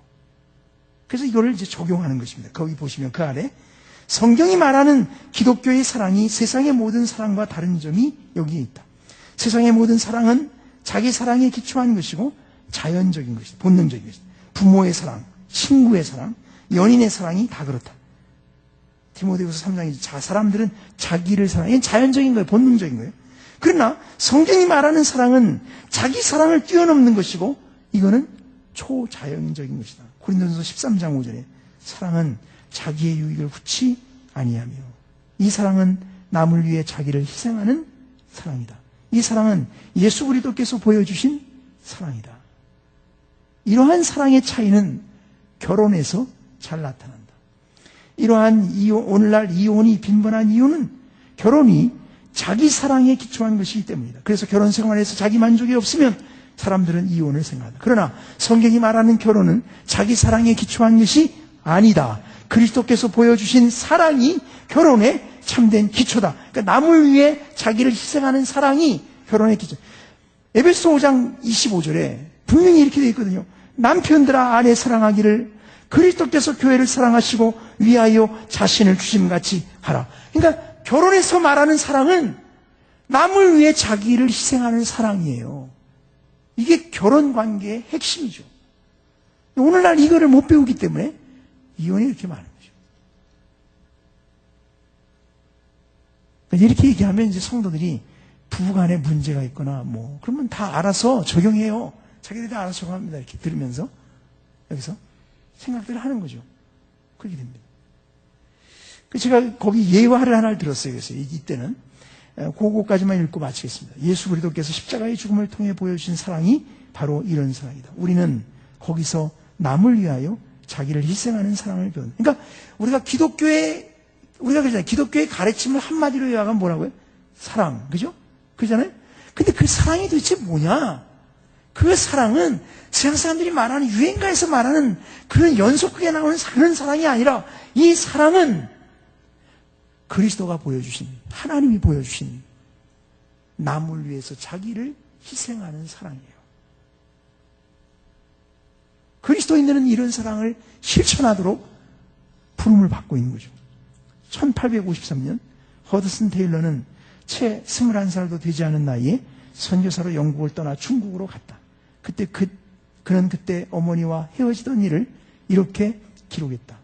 그래서 이거를 이제 적용하는 것입니다. 거기 보시면 그 아래 성경이 말하는 기독교의 사랑이 세상의 모든 사랑과 다른 점이 여기에 있다. 세상의 모든 사랑은 자기 사랑에 기초한 것이고 자연적인 것이다. 본능적인 것이다. 부모의 사랑, 친구의 사랑, 연인의 사랑이 다 그렇다. 디모데후서 3장이죠. 사람들은 자기를 사랑해. 이건 자연적인 거예요. 본능적인 거예요. 그러나 성경이 말하는 사랑은 자기 사랑을 뛰어넘는 것이고 이거는 초자연적인 것이다. 고린도전서 13장 5절에 사랑은 자기의 유익을 후치 아니하며, 이 사랑은 남을 위해 자기를 희생하는 사랑이다. 이 사랑은 예수 그리스도께서 보여주신 사랑이다. 이러한 사랑의 차이는 결혼에서 잘 나타난다. 이러한 오늘날 이혼이 빈번한 이유는 결혼이 자기 사랑에 기초한 것이기 때문이다. 그래서 결혼 생활에서 자기 만족이 없으면 사람들은 이혼을 생각한다. 그러나 성경이 말하는 결혼은 자기 사랑에 기초한 것이 아니다. 그리스도께서 보여주신 사랑이 결혼의 참된 기초다. 그러니까 남을 위해 자기를 희생하는 사랑이 결혼의 기초. 에베소 5장 25절에 분명히 이렇게 되어 있거든요. 남편들아 아내 사랑하기를 그리스도께서 교회를 사랑하시고 위하여 자신을 주심같이 하라. 그러니까 결혼에서 말하는 사랑은 남을 위해 자기를 희생하는 사랑이에요. 이게 결혼 관계의 핵심이죠. 오늘날 이거를 못 배우기 때문에 이혼이 이렇게 많은 거죠. 이렇게 얘기하면 이제 성도들이 부부간에 문제가 있거나 그러면 다 알아서 적용해요. 자기들이 알아서 적용합니다. 이렇게 들으면서 여기서 생각들을 하는 거죠. 그렇게 됩니다. 제가 거기 예화를 하나를 들었어요. 그래서 이때는 그거까지만 읽고 마치겠습니다. 예수 그리스도께서 십자가의 죽음을 통해 보여주신 사랑이 바로 이런 사랑이다. 우리는 거기서 남을 위하여 자기를 희생하는 사랑을 배우는. 그러니까 우리가 그러잖아요. 기독교의 가르침을 한마디로 요약하면 뭐라고요? 사랑. 그죠? 그러잖아요? 근데 그 사랑이 도대체 뭐냐? 그 사랑은 세상 사람들이 말하는 유행가에서 말하는 그런 연속극에 나오는 그런 사랑이 아니라 이 사랑은 그리스도가 보여주신, 하나님이 보여주신 남을 위해서 자기를 희생하는 사랑이에요. 그리스도인들은 이런 사랑을 실천하도록 부름을 받고 있는 거죠. 1853년 허드슨 테일러는 채 21살도 되지 않은 나이에 선교사로 영국을 떠나 중국으로 갔다. 그는 그때 어머니와 헤어지던 일을 이렇게 기록했다.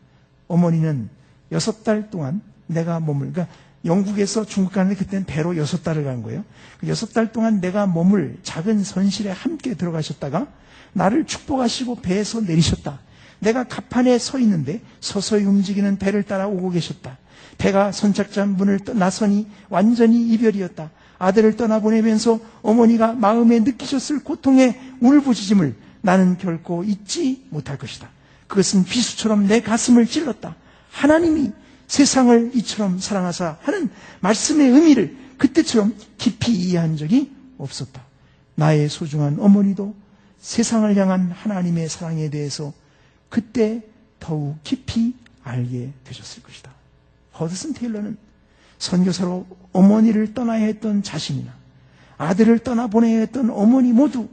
어머니는 6달 동안 그러니까 영국에서 중국 가는데 그때는 배로 6달을 간 거예요. 6달 동안 내가 머물 작은 선실에 함께 들어가셨다가 나를 축복하시고 배에서 내리셨다. 내가 갑판에 서 있는데 서서히 움직이는 배를 따라 오고 계셨다. 배가 선착장 문을 나서니 완전히 이별이었다. 아들을 떠나보내면서 어머니가 마음에 느끼셨을 고통의 울부짖음을 나는 결코 잊지 못할 것이다. 그것은 비수처럼 내 가슴을 찔렀다. 하나님이 세상을 이처럼 사랑하사 하는 말씀의 의미를 그때처럼 깊이 이해한 적이 없었다. 나의 소중한 어머니도 세상을 향한 하나님의 사랑에 대해서 그때 더욱 깊이 알게 되셨을 것이다. 허드슨 테일러는 선교사로 어머니를 떠나야 했던 자신이나 아들을 떠나보내야 했던 어머니 모두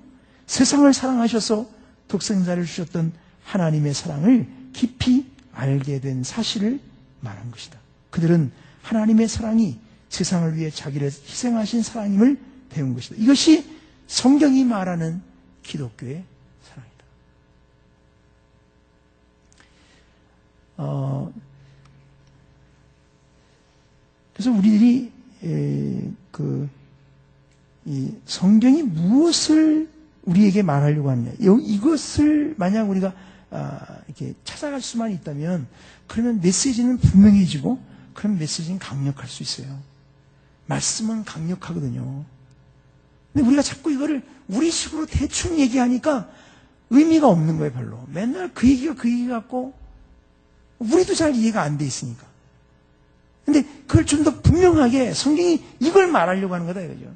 세상을 사랑하셔서 독생자를 주셨던 하나님의 사랑을 깊이 알게 된 사실을 말한 것이다. 그들은 하나님의 사랑이 세상을 위해 자기를 희생하신 사랑임을 배운 것이다. 이것이 성경이 말하는 기독교의 사랑이다. 그래서 우리들이 이 성경이 무엇을 우리에게 말하려고 하느냐, 이것을 만약 우리가 이렇게 찾아갈 수만 있다면 그러면 메시지는 분명해지고 그런 메시지는 강력할 수 있어요. 말씀은 강력하거든요. 근데 우리가 자꾸 이거를 우리식으로 대충 얘기하니까 의미가 없는 거예요, 별로. 맨날 그 얘기 같고 우리도 잘 이해가 안 돼 있으니까. 근데 그걸 좀 더 분명하게 성경이 이걸 말하려고 하는 거다 이거죠.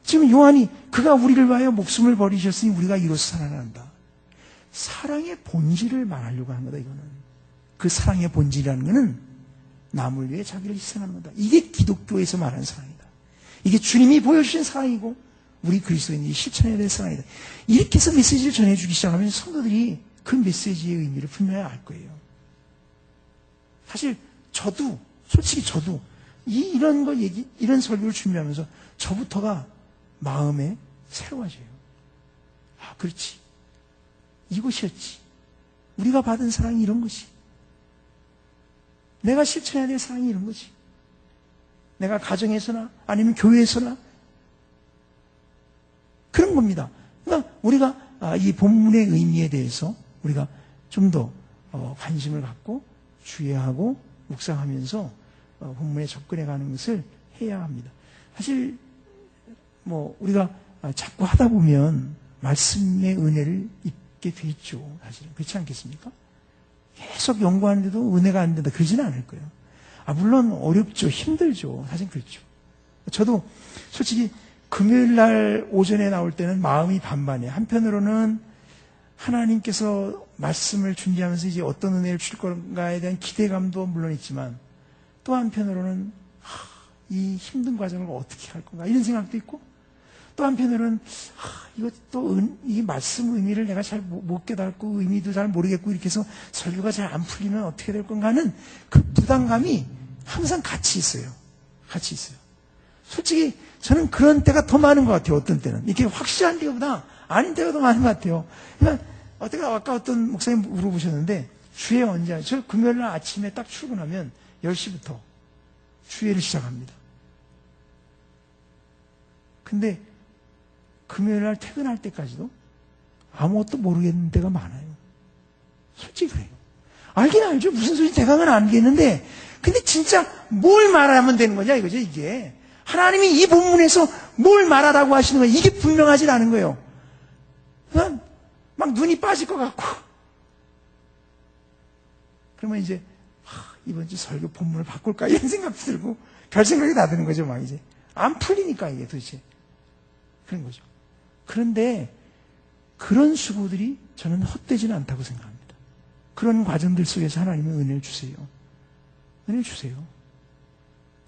지금 요한이 그가 우리를 위하여 목숨을 버리셨으니 우리가 이로써 살아난다. 사랑의 본질을 말하려고 하는 거다 이거는. 그 사랑의 본질이라는 것은 남을 위해 자기를 희생하는 거다. 이게 기독교에서 말하는 사랑이다. 이게 주님이 보여주신 사랑이고 우리 그리스도인이 실천해야 될 사랑이다. 이렇게 해서 메시지를 전해주기 시작하면 성도들이 그 메시지의 의미를 분명히 알 거예요. 사실 솔직히 저도 이런 설교를 준비하면서 저부터가 마음에 새로워져요. 아, 그렇지. 이것이었지. 우리가 받은 사랑이 이런 것이. 내가 실천해야 될 사랑이 이런 거지. 내가 가정에서나 아니면 교회에서나 그런 겁니다. 그러니까 우리가 이 본문의 의미에 대해서 우리가 좀 더 관심을 갖고 주의하고 묵상하면서 본문에 접근해가는 것을 해야 합니다. 사실 우리가 자꾸 하다 보면 말씀의 은혜를 입게 돼 있죠. 사실은 그렇지 않겠습니까? 계속 연구하는데도 은혜가 안 된다 그러지는 않을 거예요. 물론 어렵죠. 힘들죠. 사실 그렇죠. 저도 솔직히 금요일 날 오전에 나올 때는 마음이 반반이에요. 한편으로는 하나님께서 말씀을 준비하면서 이제 어떤 은혜를 줄 건가에 대한 기대감도 물론 있지만 또 한편으로는 이 힘든 과정을 어떻게 할 건가 이런 생각도 있고 또 한편으로는 이 말씀 의미를 내가 잘 못 깨닫고 의미도 잘 모르겠고 이렇게 해서 설교가 잘 안 풀리면 어떻게 될 건가 하는 그 부담감이 항상 같이 있어요. 같이 있어요. 솔직히 저는 그런 때가 더 많은 것 같아요. 어떤 때는 이렇게 확실한 때보다 아닌 때가 더 많은 것 같아요. 그러니까 아까 어떤 목사님 물어보셨는데 주회 언제 하냐? 저 금요일 날 아침에 딱 출근하면 10시부터 주회를 시작합니다. 근데 금요일 날 퇴근할 때까지도 아무것도 모르겠는 때가 많아요. 솔직히 그래요. 알긴 알죠. 무슨 소리인지 대강은 알겠는데 근데 진짜 뭘 말하면 되는 거냐 이거죠. 이게 하나님이 이 본문에서 뭘 말하라고 하시는 거예요. 이게 분명하지 않은 거예요. 그냥 막 눈이 빠질 것 같고 그러면 이제 이번 주 설교 본문을 바꿀까 이런 생각도 들고 별 생각이 다 드는 거죠. 막 이제 안 풀리니까 이게 도대체 그런 거죠. 그런데 그런 수고들이 저는 헛되지는 않다고 생각합니다. 그런 과정들 속에서 하나님은 은혜를 주세요. 은혜를 주세요.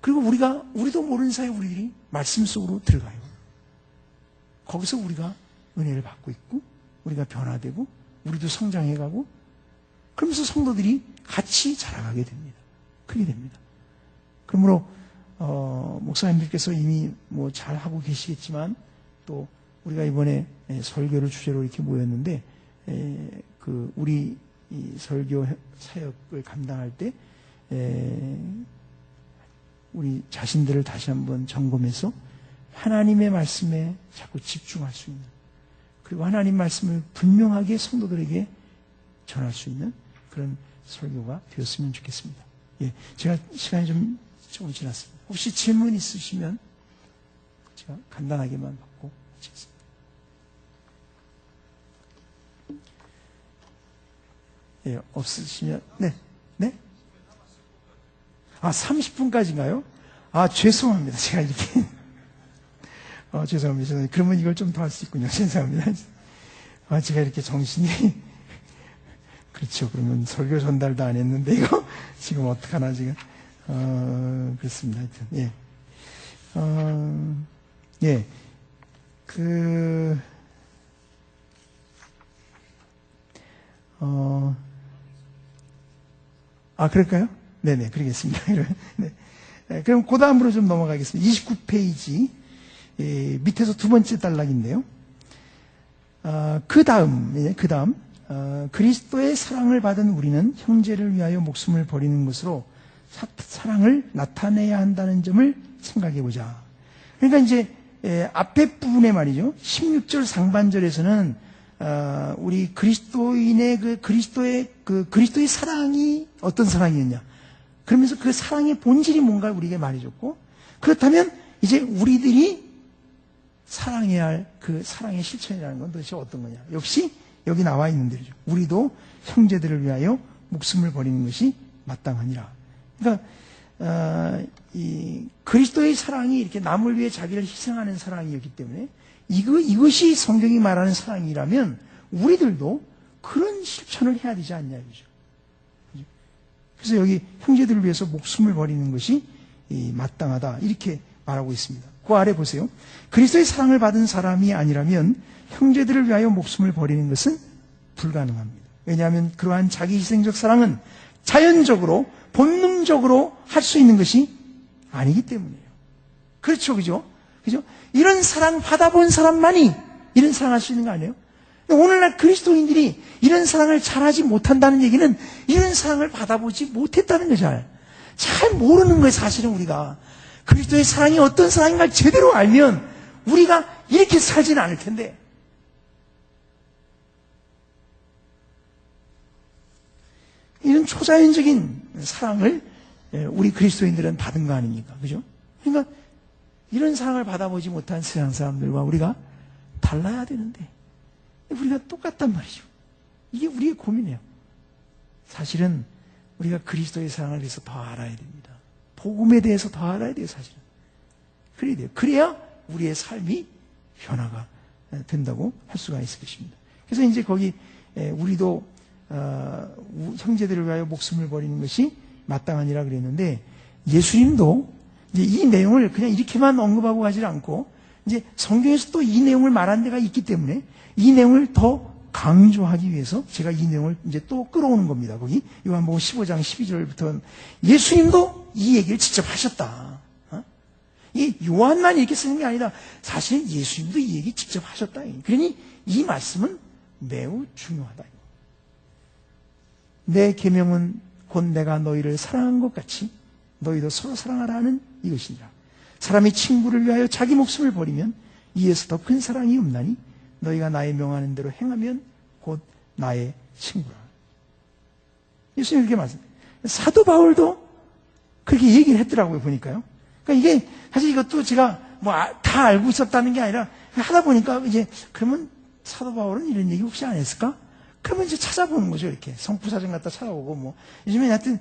그리고 우리도 모르는 사이에 우리들이 말씀 속으로 들어가요. 거기서 우리가 은혜를 받고 있고 우리가 변화되고 우리도 성장해가고 그러면서 성도들이 같이 자라가게 됩니다. 그게 됩니다. 그러므로 목사님들께서 이미 잘 하고 계시겠지만 또 우리가 이번에 설교를 주제로 이렇게 모였는데 우리 이 설교 사역을 감당할 때 우리 자신들을 다시 한번 점검해서 하나님의 말씀에 자꾸 집중할 수 있는 그리고 하나님 말씀을 분명하게 성도들에게 전할 수 있는 그런 설교가 되었으면 좋겠습니다. 예, 제가 시간이 조금 지났습니다. 혹시 질문 있으시면 제가 간단하게만 받고 마치겠습니다. 예, 없으시면, 네, 네? 아, 30분까지인가요? 아, 죄송합니다. 제가 이렇게. 죄송합니다. 그러면 이걸 좀 더 할 수 있군요. 죄송합니다. 아, 제가 이렇게 정신이. 그렇죠. 그러면 설교 전달도 안 했는데, 이거, 지금 어떡하나, 지금. 그렇습니다. 하여튼, 예. 예. 그럴까요? 네네, 그러겠습니다. 네. 그럼 그 다음으로 좀 넘어가겠습니다. 29페이지. 밑에서 두 번째 단락인데요. 그 다음, 그리스도의 사랑을 받은 우리는 형제를 위하여 목숨을 버리는 것으로 사랑을 나타내야 한다는 점을 생각해 보자. 그러니까 이제, 앞에 부분에 말이죠. 16절 상반절에서는, 우리 그리스도인의 그리스도의 사랑이 어떤 사랑이었냐. 그러면서 그 사랑의 본질이 뭔가 우리에게 말해줬고, 그렇다면 이제 우리들이 사랑해야 할 그 사랑의 실천이라는 건 도대체 어떤 거냐. 역시 여기 나와 있는 대로죠. 우리도 형제들을 위하여 목숨을 버리는 것이 마땅하니라. 그러니까 이 그리스도의 사랑이 이렇게 남을 위해 자기를 희생하는 사랑이었기 때문에 이것이 성경이 말하는 사랑이라면 우리들도 그런 실천을 해야 되지 않냐 이거죠. 그래서 여기 형제들을 위해서 목숨을 버리는 것이 마땅하다 이렇게 말하고 있습니다. 그 아래 보세요. 그리스도의 사랑을 받은 사람이 아니라면 형제들을 위하여 목숨을 버리는 것은 불가능합니다. 왜냐하면 그러한 자기 희생적 사랑은 자연적으로 본능적으로 할 수 있는 것이 아니기 때문이에요. 그렇죠, 그죠? 그죠? 이런 사랑 받아본 사람만이 이런 사랑할 수 있는 거 아니에요? 오늘날 그리스도인들이 이런 사랑을 잘하지 못한다는 얘기는 이런 사랑을 받아보지 못했다는 거죠. 잘 모르는 거예요, 사실은 우리가. 그리스도의 사랑이 어떤 사랑인가 제대로 알면 우리가 이렇게 살지는 않을 텐데. 이런 초자연적인 사랑을 우리 그리스도인들은 받은 거 아닙니까? 그죠? 그러니까 이런 사랑을 받아보지 못한 세상 사람들과 우리가 달라야 되는데 우리가 똑같단 말이죠. 이게 우리의 고민이에요. 사실은 우리가 그리스도의 사랑을 위해서 더 알아야 됩니다. 복음에 대해서 더 알아야 돼요, 사실은. 그래야 돼요. 그래야 우리의 삶이 변화가 된다고 할 수가 있을 것입니다. 그래서 이제 거기 우리도 형제들을 위하여 목숨을 버리는 것이 마땅하니라 그랬는데 예수님도 이제 이 내용을 그냥 이렇게만 언급하고 가지 않고 이제 성경에서 또 이 내용을 말한 데가 있기 때문에 이 내용을 더 강조하기 위해서 제가 이 내용을 이제 또 끌어오는 겁니다. 거기 요한복음 15장 12절부터 예수님도 이 얘기를 직접 하셨다. 이 요한만 이렇게 쓰는 게 아니라 사실 예수님도 이 얘기 직접 하셨다. 그러니 이 말씀은 매우 중요하다. 내 계명은 곧 내가 너희를 사랑한 것 같이 너희도 서로 사랑하라는 이것이니라. 사람이 친구를 위하여 자기 목숨을 버리면 이에서 더 큰 사랑이 없나니 너희가 나의 명하는 대로 행하면 곧 나의 친구라. 예수님이 그렇게 말씀해요. 사도 바울도 그렇게 얘기를 했더라고요, 보니까요. 그러니까 이게 사실 이것도 제가 뭐 다 알고 있었다는 게 아니라 하다 보니까 이제 그러면 사도 바울은 이런 얘기 혹시 안 했을까? 그러면 이제 찾아보는 거죠, 이렇게. 성부사전 갖다 찾아보고, 뭐. 요즘에 하여튼,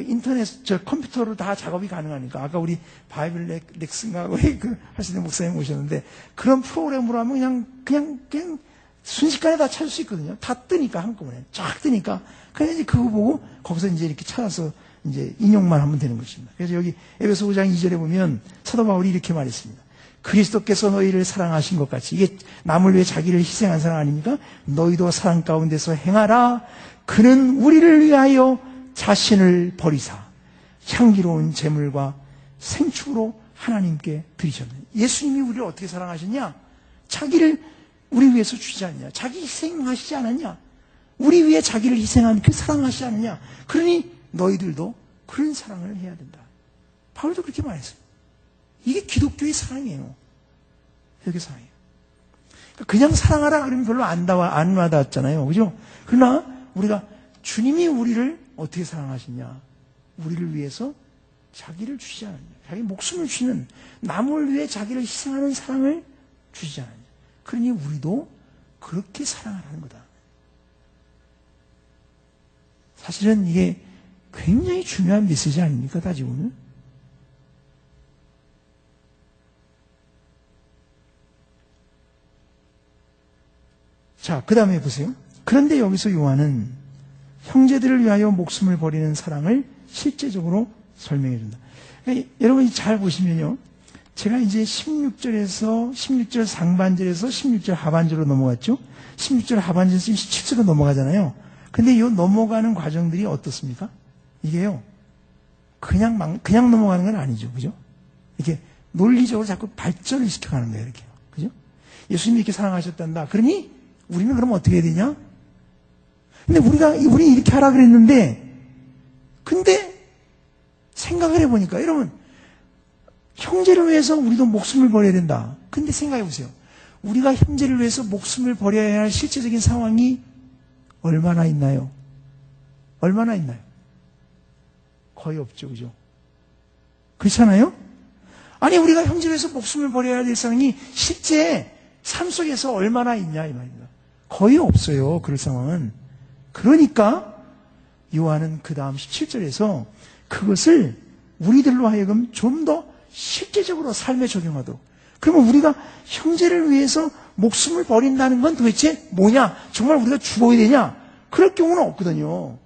인터넷, 컴퓨터로 다 작업이 가능하니까. 아까 우리 바이블 렉슨가, 우리 하시는 목사님 오셨는데, 그런 프로그램으로 하면 그냥 순식간에 다 찾을 수 있거든요. 다 뜨니까, 한꺼번에. 쫙 뜨니까. 그래서 이제 그거 보고, 거기서 이제 이렇게 찾아서, 이제 인용만 하면 되는 것입니다. 그래서 여기 에베소 5장 2절에 보면, 사도 바울이 이렇게 말했습니다. 그리스도께서 너희를 사랑하신 것 같이 이게 남을 위해 자기를 희생한 사랑 아닙니까? 너희도 사랑 가운데서 행하라. 그는 우리를 위하여 자신을 버리사 향기로운 제물과 생축으로 하나님께 드리셨느냐. 예수님이 우리를 어떻게 사랑하셨냐? 자기를 우리 위해서 주지 않냐? 자기 희생하시지 않았냐? 우리 위해 자기를 희생한 그 사랑하시지 않느냐? 그러니 너희들도 그런 사랑을 해야 된다. 바울도 그렇게 말했어요. 이게 기독교의 사랑이에요. 이게 사랑이에요. 그냥 사랑하라 그러면 별로 안 와닿았잖아요. 그죠? 그러나 우리가 주님이 우리를 어떻게 사랑하시냐? 우리를 위해서 자기를 주시지 않았냐? 자기 목숨을 주시는 남을 위해 자기를 희생하는 사랑을 주시지 않았냐? 그러니 우리도 그렇게 사랑을 하는 거다. 사실은 이게 굉장히 중요한 메시지 아닙니까? 따지고 보면. 자, 그 다음에 보세요. 그런데 여기서 요한은 형제들을 위하여 목숨을 버리는 사랑을 실제적으로 설명해 준다. 여러분 잘 보시면요. 제가 이제 16절 상반절에서 16절 하반절로 넘어갔죠. 16절 하반절에서 17절로 넘어가잖아요. 근데 이 넘어가는 과정들이 어떻습니까? 이게요. 그냥 넘어가는 건 아니죠. 그죠? 이렇게 논리적으로 자꾸 발전을 시켜가는 거예요. 이렇게. 그죠? 예수님이 이렇게 사랑하셨단다. 그러니 우리는 그럼 어떻게 해야 되냐? 근데 우리 이렇게 하라 그랬는데, 근데 생각을 해보니까, 여러분, 형제를 위해서 우리도 목숨을 버려야 된다. 근데 생각해 보세요. 우리가 형제를 위해서 목숨을 버려야 할 실제적인 상황이 얼마나 있나요? 얼마나 있나요? 거의 없죠. 그죠? 그렇잖아요? 아니, 우리가 형제를 위해서 목숨을 버려야 될 상황이 실제 삶 속에서 얼마나 있냐, 이 말입니다. 거의 없어요. 그럴 상황은. 그러니까 요한은 그 다음 17절에서 그것을 우리들로 하여금 좀 더 실제적으로 삶에 적용하도록. 그러면 우리가 형제를 위해서 목숨을 버린다는 건 도대체 뭐냐? 정말 우리가 죽어야 되냐? 그럴 경우는 없거든요.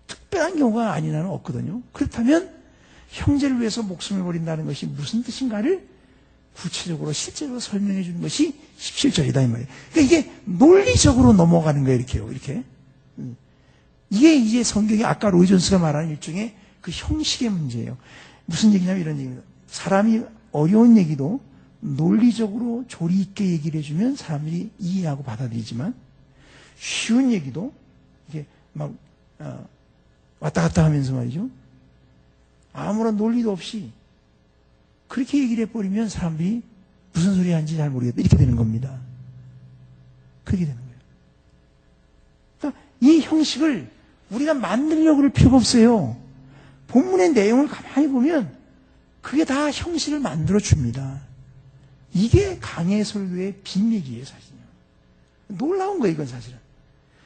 특별한 경우가 아닌 한은 없거든요. 그렇다면 형제를 위해서 목숨을 버린다는 것이 무슨 뜻인가를 구체적으로 실제로 설명해 주는 것이 17절이다 이 말이에요. 그러니까 이게 논리적으로 넘어가는 거예요. 이렇게요. 이렇게. 이게 이제 성경이 아까 로이 존스가 말하는 일종의 그 형식의 문제예요. 무슨 얘기냐면 이런 얘기입니다. 사람이 어려운 얘기도 논리적으로 조리 있게 얘기를 해주면 사람들이 이해하고 받아들이지만 쉬운 얘기도 이게 막 왔다 갔다 하면서 말이죠. 아무런 논리도 없이 그렇게 얘기를 해버리면 사람들이 무슨 소리 하는지 잘 모르겠다. 이렇게 되는 겁니다. 그렇게 되는 거예요. 그러니까 이 형식을 우리가 만들려고 그럴 필요가 없어요. 본문의 내용을 가만히 보면 그게 다 형식을 만들어줍니다. 이게 강해 설교의 비밀이에요, 사실은. 놀라운 거예요, 이건 사실은.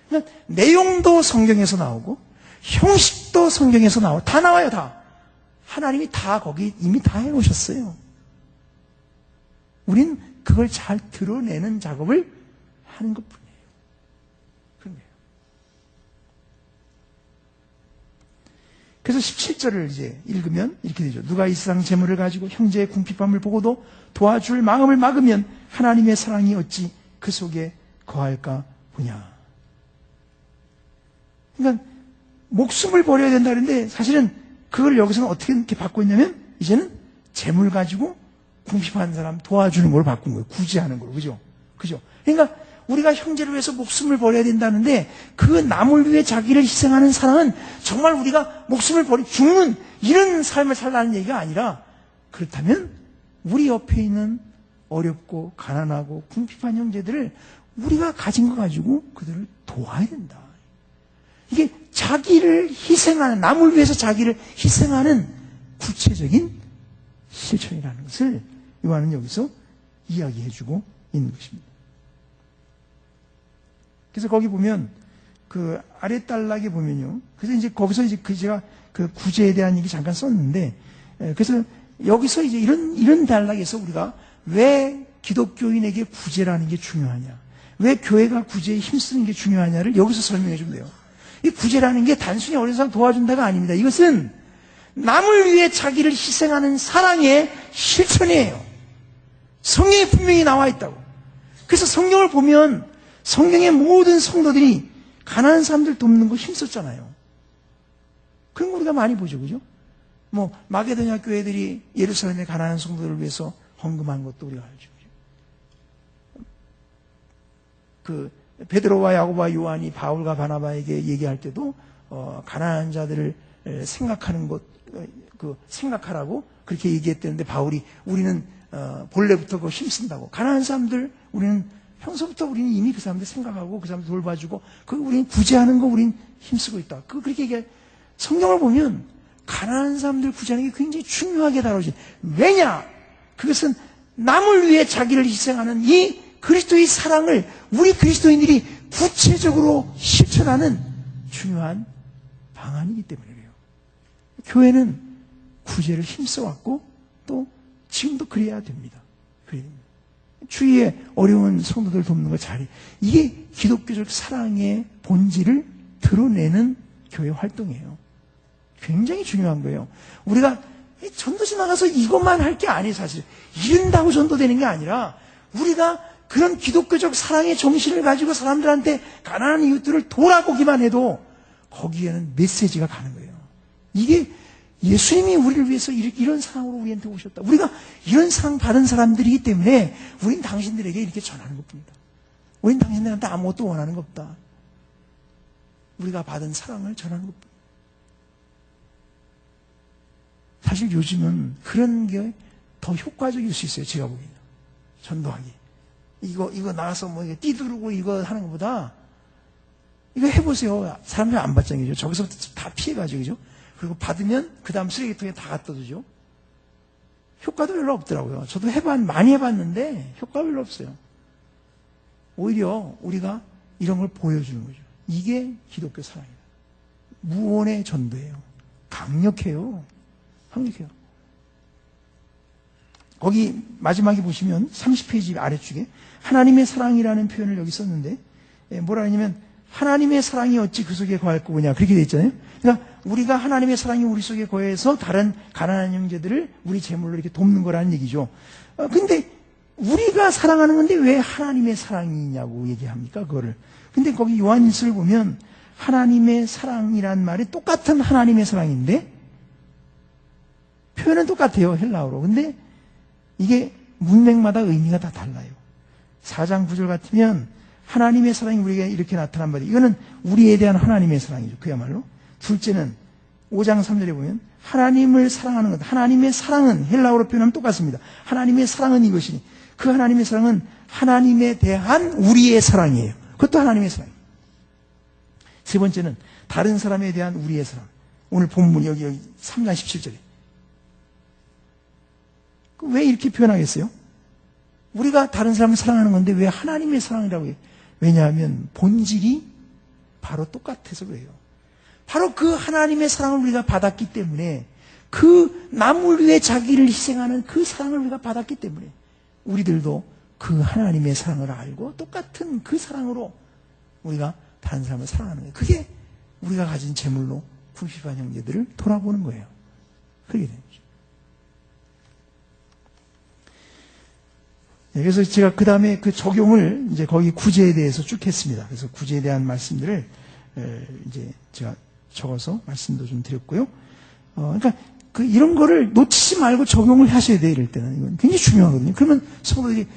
그러니까 내용도 성경에서 나오고 형식도 성경에서 나오고 다 나와요, 다. 하나님이 다 거기 이미 다 해놓으셨어요. 우린 그걸 잘 드러내는 작업을 하는 것뿐이에요. 그런 거예요. 그래서 17절을 이제 읽으면 이렇게 되죠. 누가 이 세상 재물을 가지고 형제의 궁핍함을 보고도 도와줄 마음을 막으면 하나님의 사랑이 어찌 그 속에 거할까 보냐. 그러니까 목숨을 버려야 된다는데 사실은 그걸 여기서는 어떻게 이렇게 바꿔있냐면 이제는 재물 가지고 궁핍한 사람 도와주는 걸 바꾼 거예요. 구제하는 걸로. 그죠? 그죠? 그러니까 우리가 형제를 위해서 목숨을 버려야 된다는데 그 남을 위해 자기를 희생하는 사랑은 정말 우리가 목숨을 버리고 죽는 이런 삶을 살라는 얘기가 아니라 그렇다면 우리 옆에 있는 어렵고 가난하고 궁핍한 형제들을 우리가 가진 거 가지고 그들을 도와야 된다. 이게 자기를 희생하는, 남을 위해서 자기를 희생하는 구체적인 실천이라는 것을 요한은 여기서 이야기해주고 있는 것입니다. 그래서 거기 보면 그 아랫단락에 보면요. 그래서 이제 거기서 이제 제가 그 구제에 대한 얘기 잠깐 썼는데, 그래서 여기서 이제 이런 단락에서 우리가 왜 기독교인에게 구제라는 게 중요하냐, 왜 교회가 구제에 힘쓰는 게 중요하냐를 여기서 설명해 주면 돼요. 이 구제라는 게 단순히 어려운 사람 도와준다가 아닙니다. 이것은 남을 위해 자기를 희생하는 사랑의 실천이에요. 성경에 분명히 나와 있다고. 그래서 성경을 보면 성경의 모든 성도들이 가난한 사람들 돕는 거 힘썼잖아요. 그런 거 우리가 많이 보죠. 그죠? 뭐 마게도냐 교회들이 예루살렘의 가난한 성도들을 위해서 헌금한 것도 우리가 알죠. 그 베드로와 야고보와 요한이 바울과 바나바에게 얘기할 때도 가난한 자들을 생각하는 것, 생각하라고 그렇게 얘기했다는데 바울이 우리는 본래부터 그거 힘쓴다고. 가난한 사람들 우리는 평소부터 우리는 이미 그 사람들 생각하고 그 사람들 돌봐주고 우리는 구제하는 거 우리는 힘쓰고 있다. 그렇게 얘기해. 성경을 보면 가난한 사람들 구제하는 게 굉장히 중요하게 다뤄지. 왜냐? 그것은 남을 위해 자기를 희생하는 이 그리스도의 사랑을 우리 그리스도인들이 구체적으로 실천하는 중요한 방안이기 때문에 그래요. 교회는 구제를 힘써왔고 또 지금도 그래야 됩니다. 그래야 됩니다. 주위에 어려운 성도들 돕는 거 잘해. 이게 기독교적 사랑의 본질을 드러내는 교회 활동이에요. 굉장히 중요한 거예요. 우리가 전도지 나가서 이것만 할 게 아니에요, 사실. 이른다고 전도되는 게 아니라 우리가 그런 기독교적 사랑의 정신을 가지고 사람들한테 가난한 이웃들을 돌아보기만 해도 거기에는 메시지가 가는 거예요. 이게 예수님이 우리를 위해서 이런 사랑으로 우리한테 오셨다. 우리가 이런 사랑 받은 사람들이기 때문에 우린 당신들에게 이렇게 전하는 것뿐이다. 우린 당신들한테 아무것도 원하는 것 없다. 우리가 받은 사랑을 전하는 것뿐이다. 사실 요즘은 그런 게 더 효과적일 수 있어요. 제가 보기에는. 전도하기. 이거 나가서 뭐 띠두르고 이거 하는 것보다 이거 해보세요. 사람들이 안 받잖아요. 그죠? 저기서부터 다 피해가지고, 그죠? 그리고 받으면 그 다음 쓰레기통에 다 갖다 두죠. 효과도 별로 없더라고요. 저도 많이 해봤는데 효과가 별로 없어요. 오히려 우리가 이런 걸 보여주는 거죠. 이게 기독교 사랑이다. 무언의 전도예요. 강력해요. 강력해요. 거기 마지막에 보시면 30페이지 아래쪽에 하나님의 사랑이라는 표현을 여기 썼는데 뭐라 하냐면 하나님의 사랑이 어찌 그 속에 거할 거냐 그렇게 돼 있잖아요. 그러니까 우리가 하나님의 사랑이 우리 속에 거해서 다른 가난한 형제들을 우리 제물로 이렇게 돕는 거라는 얘기죠. 근데 우리가 사랑하는 건데 왜 하나님의 사랑이냐고 얘기합니까? 그거를. 근데 거기 요한일서를 보면 하나님의 사랑이란 말이 똑같은 하나님의 사랑인데 표현은 똑같아요. 헬라어로. 근데 이게 문맥마다 의미가 다 달라요. 4장 9절 같으면 하나님의 사랑이 우리에게 이렇게 나타난 바다. 이거는 우리에 대한 하나님의 사랑이죠. 그야말로. 둘째는 5장 3절에 보면 하나님을 사랑하는 것. 하나님의 사랑은 헬라어로 표현하면 똑같습니다. 하나님의 사랑은 이것이니 그 하나님의 사랑은 하나님에 대한 우리의 사랑이에요. 그것도 하나님의 사랑이에요. 세 번째는 다른 사람에 대한 우리의 사랑. 오늘 본문 여기 3장 17절에. 왜 이렇게 표현하겠어요? 우리가 다른 사람을 사랑하는 건데 왜 하나님의 사랑이라고 해요? 왜냐하면 본질이 바로 똑같아서 그래요. 바로 그 하나님의 사랑을 우리가 받았기 때문에 그 남을 위해 자기를 희생하는 그 사랑을 우리가 받았기 때문에 우리들도 그 하나님의 사랑을 알고 똑같은 그 사랑으로 우리가 다른 사람을 사랑하는 거예요. 그게 우리가 가진 제물로 궁핍한 형제들을 돌아보는 거예요. 그렇게 되는 거죠. 그래서 제가 그 다음에 그 적용을 이제 거기 구제에 대해서 쭉 했습니다. 그래서 구제에 대한 말씀들을 이제 제가 적어서 말씀도 좀 드렸고요. 그러니까 이런 거를 놓치지 말고 적용을 하셔야 돼요. 이럴 때는 이건 굉장히 중요하거든요. 그러면 성도들이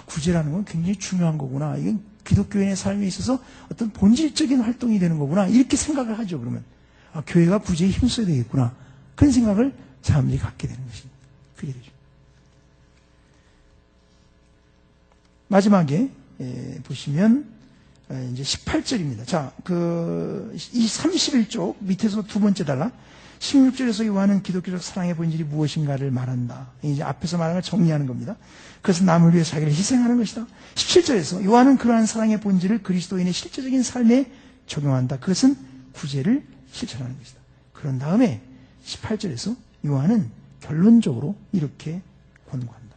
구제라는 건 굉장히 중요한 거구나. 이건 기독교인의 삶에 있어서 어떤 본질적인 활동이 되는 거구나. 이렇게 생각을 하죠. 그러면 교회가 구제에 힘써야 되겠구나. 그런 생각을 사람들이 갖게 되는 것입니다. 그게 되죠. 마지막에 보시면 이제 18절입니다. 자, 이 31쪽 밑에서 두 번째 단락 16절에서 요한은 기독교적 사랑의 본질이 무엇인가를 말한다. 이제 앞에서 말한 걸 정리하는 겁니다. 그래서 남을 위해 자기를 희생하는 것이다. 17절에서 요한은 그러한 사랑의 본질을 그리스도인의 실제적인 삶에 적용한다. 그것은 구제를 실천하는 것이다. 그런 다음에 18절에서 요한은 결론적으로 이렇게 권고한다.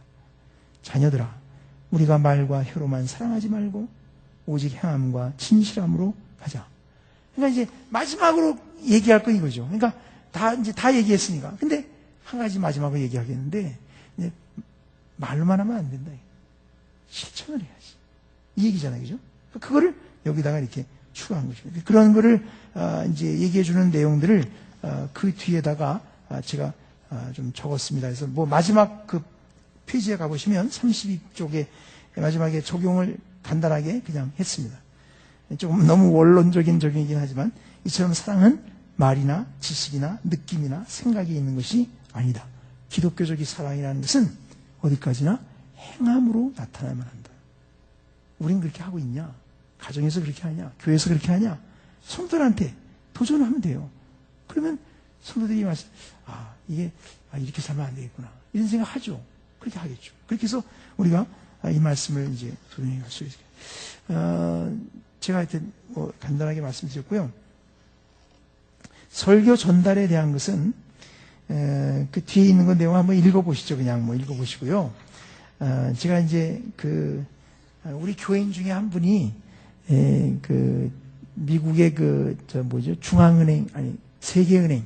자녀들아, 우리가 말과 혀로만 사랑하지 말고 오직 행함과 진실함으로 하자. 그러니까 이제 마지막으로 얘기할 건 이거죠. 그러니까 다 얘기했으니까. 근데 한 가지 마지막으로 얘기하겠는데 이제 말로만 하면 안 된다. 실천을 해야지. 이 얘기잖아요, 그죠? 그거를 여기다가 이렇게 추가한 것입니다. 그런 거를 이제 얘기해 주는 내용들을 그 뒤에다가 제가 좀 적었습니다. 그래서 뭐 마지막 그 페이지에 가보시면 32쪽에 마지막에 적용을 간단하게 그냥 했습니다. 조금 너무 원론적인 적용이긴 하지만 이처럼 사랑은 말이나 지식이나 느낌이나 생각이 있는 것이 아니다. 기독교적인 사랑이라는 것은 어디까지나 행함으로 나타나야만 한다. 우린 그렇게 하고 있냐? 가정에서 그렇게 하냐? 교회에서 그렇게 하냐? 성도들한테 도전하면 돼요. 그러면 성도들이 이게 이렇게 살면 안 되겠구나. 이런 생각 하죠. 그렇게 하겠죠. 그렇게 해서 우리가 이 말씀을 이제 도전해 갈 수 있어요. 제가 하여튼 간단하게 말씀드렸고요. 설교 전달에 대한 것은 그 뒤에 있는 건 내용 한번 읽어보시죠. 그냥 뭐 읽어보시고요. 제가 이제 우리 교인 중에 한 분이 그 미국의 중앙은행 아니 세계은행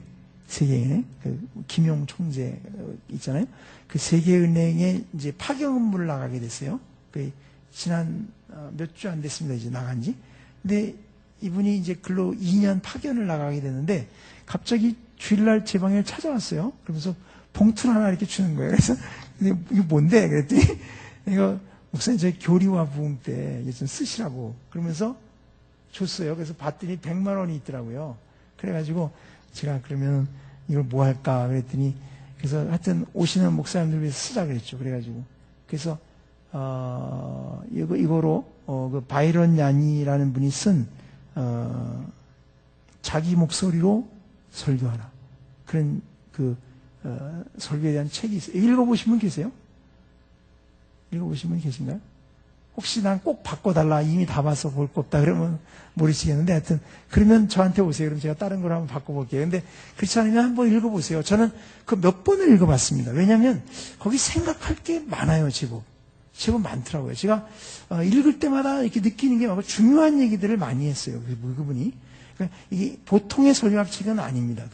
그 김용 총재 있잖아요. 그 세계은행에 이제 파견 업무를 나가게 됐어요. 그 지난 몇 주 안 됐습니다. 이제 나간 지. 근데 이분이 이제 글로 2년 파견을 나가게 되는데 갑자기 주일날 제 방에 찾아왔어요. 그러면서 봉투를 하나 이렇게 주는 거예요. 그래서 이거 뭔데? 그랬더니 이거 목사님 제 교리와 부흥 때 이게 좀 쓰시라고 그러면서 줬어요. 그래서 봤더니 100만 원이 있더라고요. 그래가지고 제가 그러면 이걸 뭐 할까 그랬더니 그래서 하여튼 오시는 목사님들 위해서 쓰자 그랬죠. 그래가지고 그래서 이거로 그 바이런 야니라는 분이 쓴 자기 목소리로 설교하라 그런 설교에 대한 책이 있어요. 읽어보신 분 계세요? 읽어보신 분 계신가요? 혹시 난 꼭 바꿔달라 이미 다 봐서 볼 거 없다 그러면 모르시겠는데 하여튼 그러면 저한테 오세요. 그럼 제가 다른 걸 한번 바꿔볼게요. 근데 그렇지 않으면 한번 읽어보세요. 저는 그 몇 번을 읽어봤습니다. 왜냐하면 거기 생각할 게 많아요. 제법 많더라고요. 제가 읽을 때마다 이렇게 느끼는 게 중요한 얘기들을 많이 했어요. 그분이. 그러니까 이게 보통의 설교학 책은 아닙니다.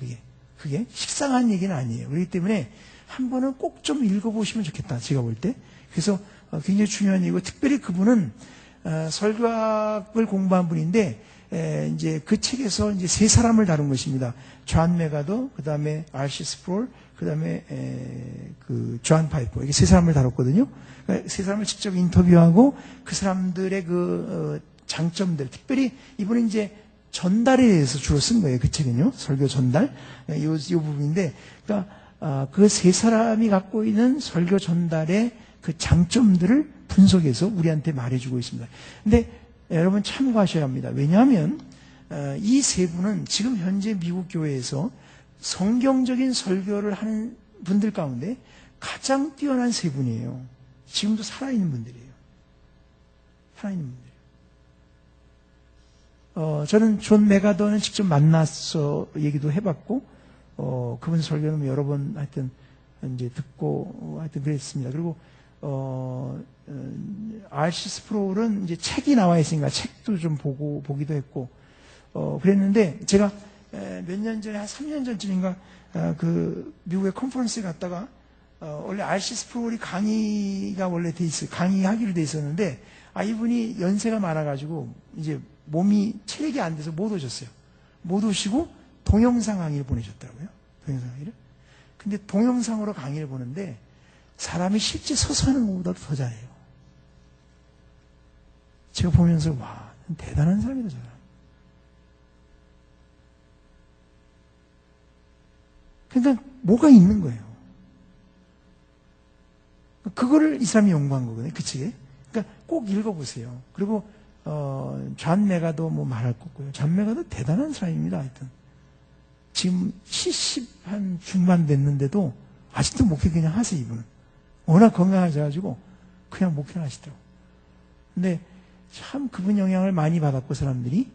그게 식상한 얘기는 아니에요. 그렇기 때문에 한 번은 꼭 좀 읽어보시면 좋겠다. 제가 볼 때. 그래서 굉장히 중요한 얘기고 특별히 그분은 설교학을 공부한 분인데 이제 그 책에서 이제 세 사람을 다룬 것입니다. 존 메가더, 그 다음에 R.C. 스프롤, 그 다음에 존 파이퍼 이게 세 사람을 다뤘거든요. 그러니까 세 사람을 직접 인터뷰하고 그 사람들의 장점들, 특별히 이분은 이제 전달에 대해서 주로 쓴 거예요. 그 책은요. 설교 전달. 요 부분인데, 그러니까 그 세 사람이 갖고 있는 설교 전달의 그 장점들을 분석해서 우리한테 말해주고 있습니다. 근데 여러분 참고하셔야 합니다. 왜냐하면 이 세 분은 지금 현재 미국 교회에서 성경적인 설교를 하는 분들 가운데 가장 뛰어난 세 분이에요. 지금도 살아있는 분들이에요. 살아있는 분들. 저는 존 메가더는 직접 만나서 얘기도 해봤고, 그분 설교는 여러 번 하여튼 이제 듣고 하여튼 그랬습니다. 그리고 R.C. 스프롤은 이제 책이 나와 있으니까 책도 좀 보기도 했고, 그랬는데, 제가 몇 년 전에, 한 3년 전쯤인가, 미국의 컨퍼런스에 갔다가, 원래 R.C. 스프롤이 강의가 원래 강의하기로 돼 있었는데, 이분이 연세가 많아가지고, 이제 몸이 체력이 안 돼서 못 오셨어요. 못 오시고, 동영상 강의를 보내셨더라고요. 동영상 강의를. 근데 동영상으로 강의를 보는데, 사람이 실제 서서 하는 것보다도 더 잘해요. 제가 보면서 와, 대단한 사람이다, 저 사람. 그러니까 뭐가 있는 거예요. 그거를 이 사람이 연구한 거거든요, 그 책에. 그러니까 꼭 읽어보세요. 그리고 존 메가더 뭐 말할 거 없고요. 존 메가더 대단한 사람입니다, 하여튼. 지금 70 한 중반 됐는데도 아직도 목회 그냥 하세요, 이분은. 워낙 건강하셔가지고 그냥 목회를 하시더라고요. 근데 참 그분 영향을 많이 받았고 사람들이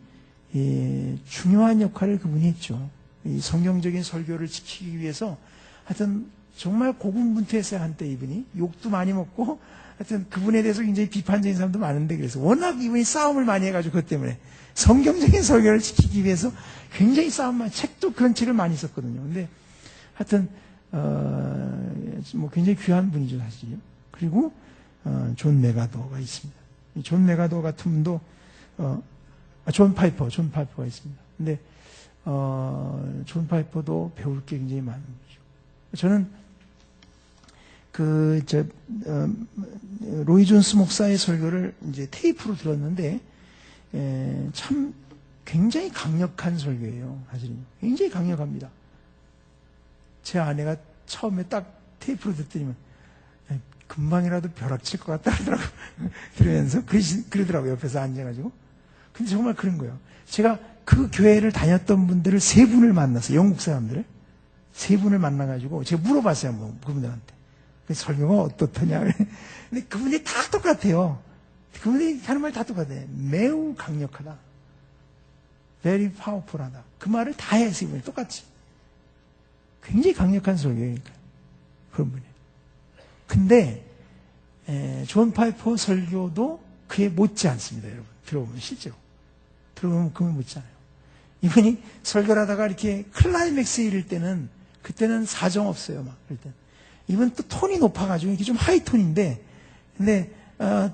중요한 역할을 그분이 했죠. 이 성경적인 설교를 지키기 위해서 하여튼 정말 고군분투했어요. 한때 이분이 욕도 많이 먹고 하여튼 그분에 대해서 굉장히 비판적인 사람도 많은데 그래서 워낙 이분이 싸움을 많이 해가지고 그것 때문에 성경적인 설교를 지키기 위해서 굉장히 책도 그런 책을 많이 썼거든요. 근데 하여튼 뭐 굉장히 귀한 분이죠, 사실요. 그리고 존 메가더가 있습니다. 존 메가더 같은 분도 존 파이퍼가 있습니다. 근데 존 파이퍼도 배울 게 굉장히 많은 분이죠. 저는 로이 존스 목사의 설교를 이제 테이프로 들었는데 참 굉장히 강력한 설교예요. 사실은 굉장히 강력합니다. 제 아내가 처음에 딱 테이프로 듣더니만 금방이라도 벼락 칠 것 같다 하더라고요. 들으면서 그러더라고요. 옆에서 앉아가지고. 근데 정말 그런 거예요. 제가 그 교회를 다녔던 분들을 세 분을 만났어요. 영국 사람들을. 세 분을 만나가지고 제가 물어봤어요. 뭐 그분들한테. 설교가 어떻더냐. 근데 그분이 다 똑같아요. 그분이 하는 말 다 똑같아요. 매우 강력하다. very powerful하다. 그 말을 다 해서 이번에 똑같이. 굉장히 강력한 설교니까 그런 분이에요. 근데 존 파이퍼 설교도 그에 못지 않습니다, 여러분. 들어보면 실제로 들어보면 그에 못지 않아요. 이분이 설교를 하다가 이렇게 클라이맥스에 이를 때는 그때는 사정 없어요, 막 그럴 때. 이분 또 톤이 높아가지고 이게 좀 하이톤인데, 근데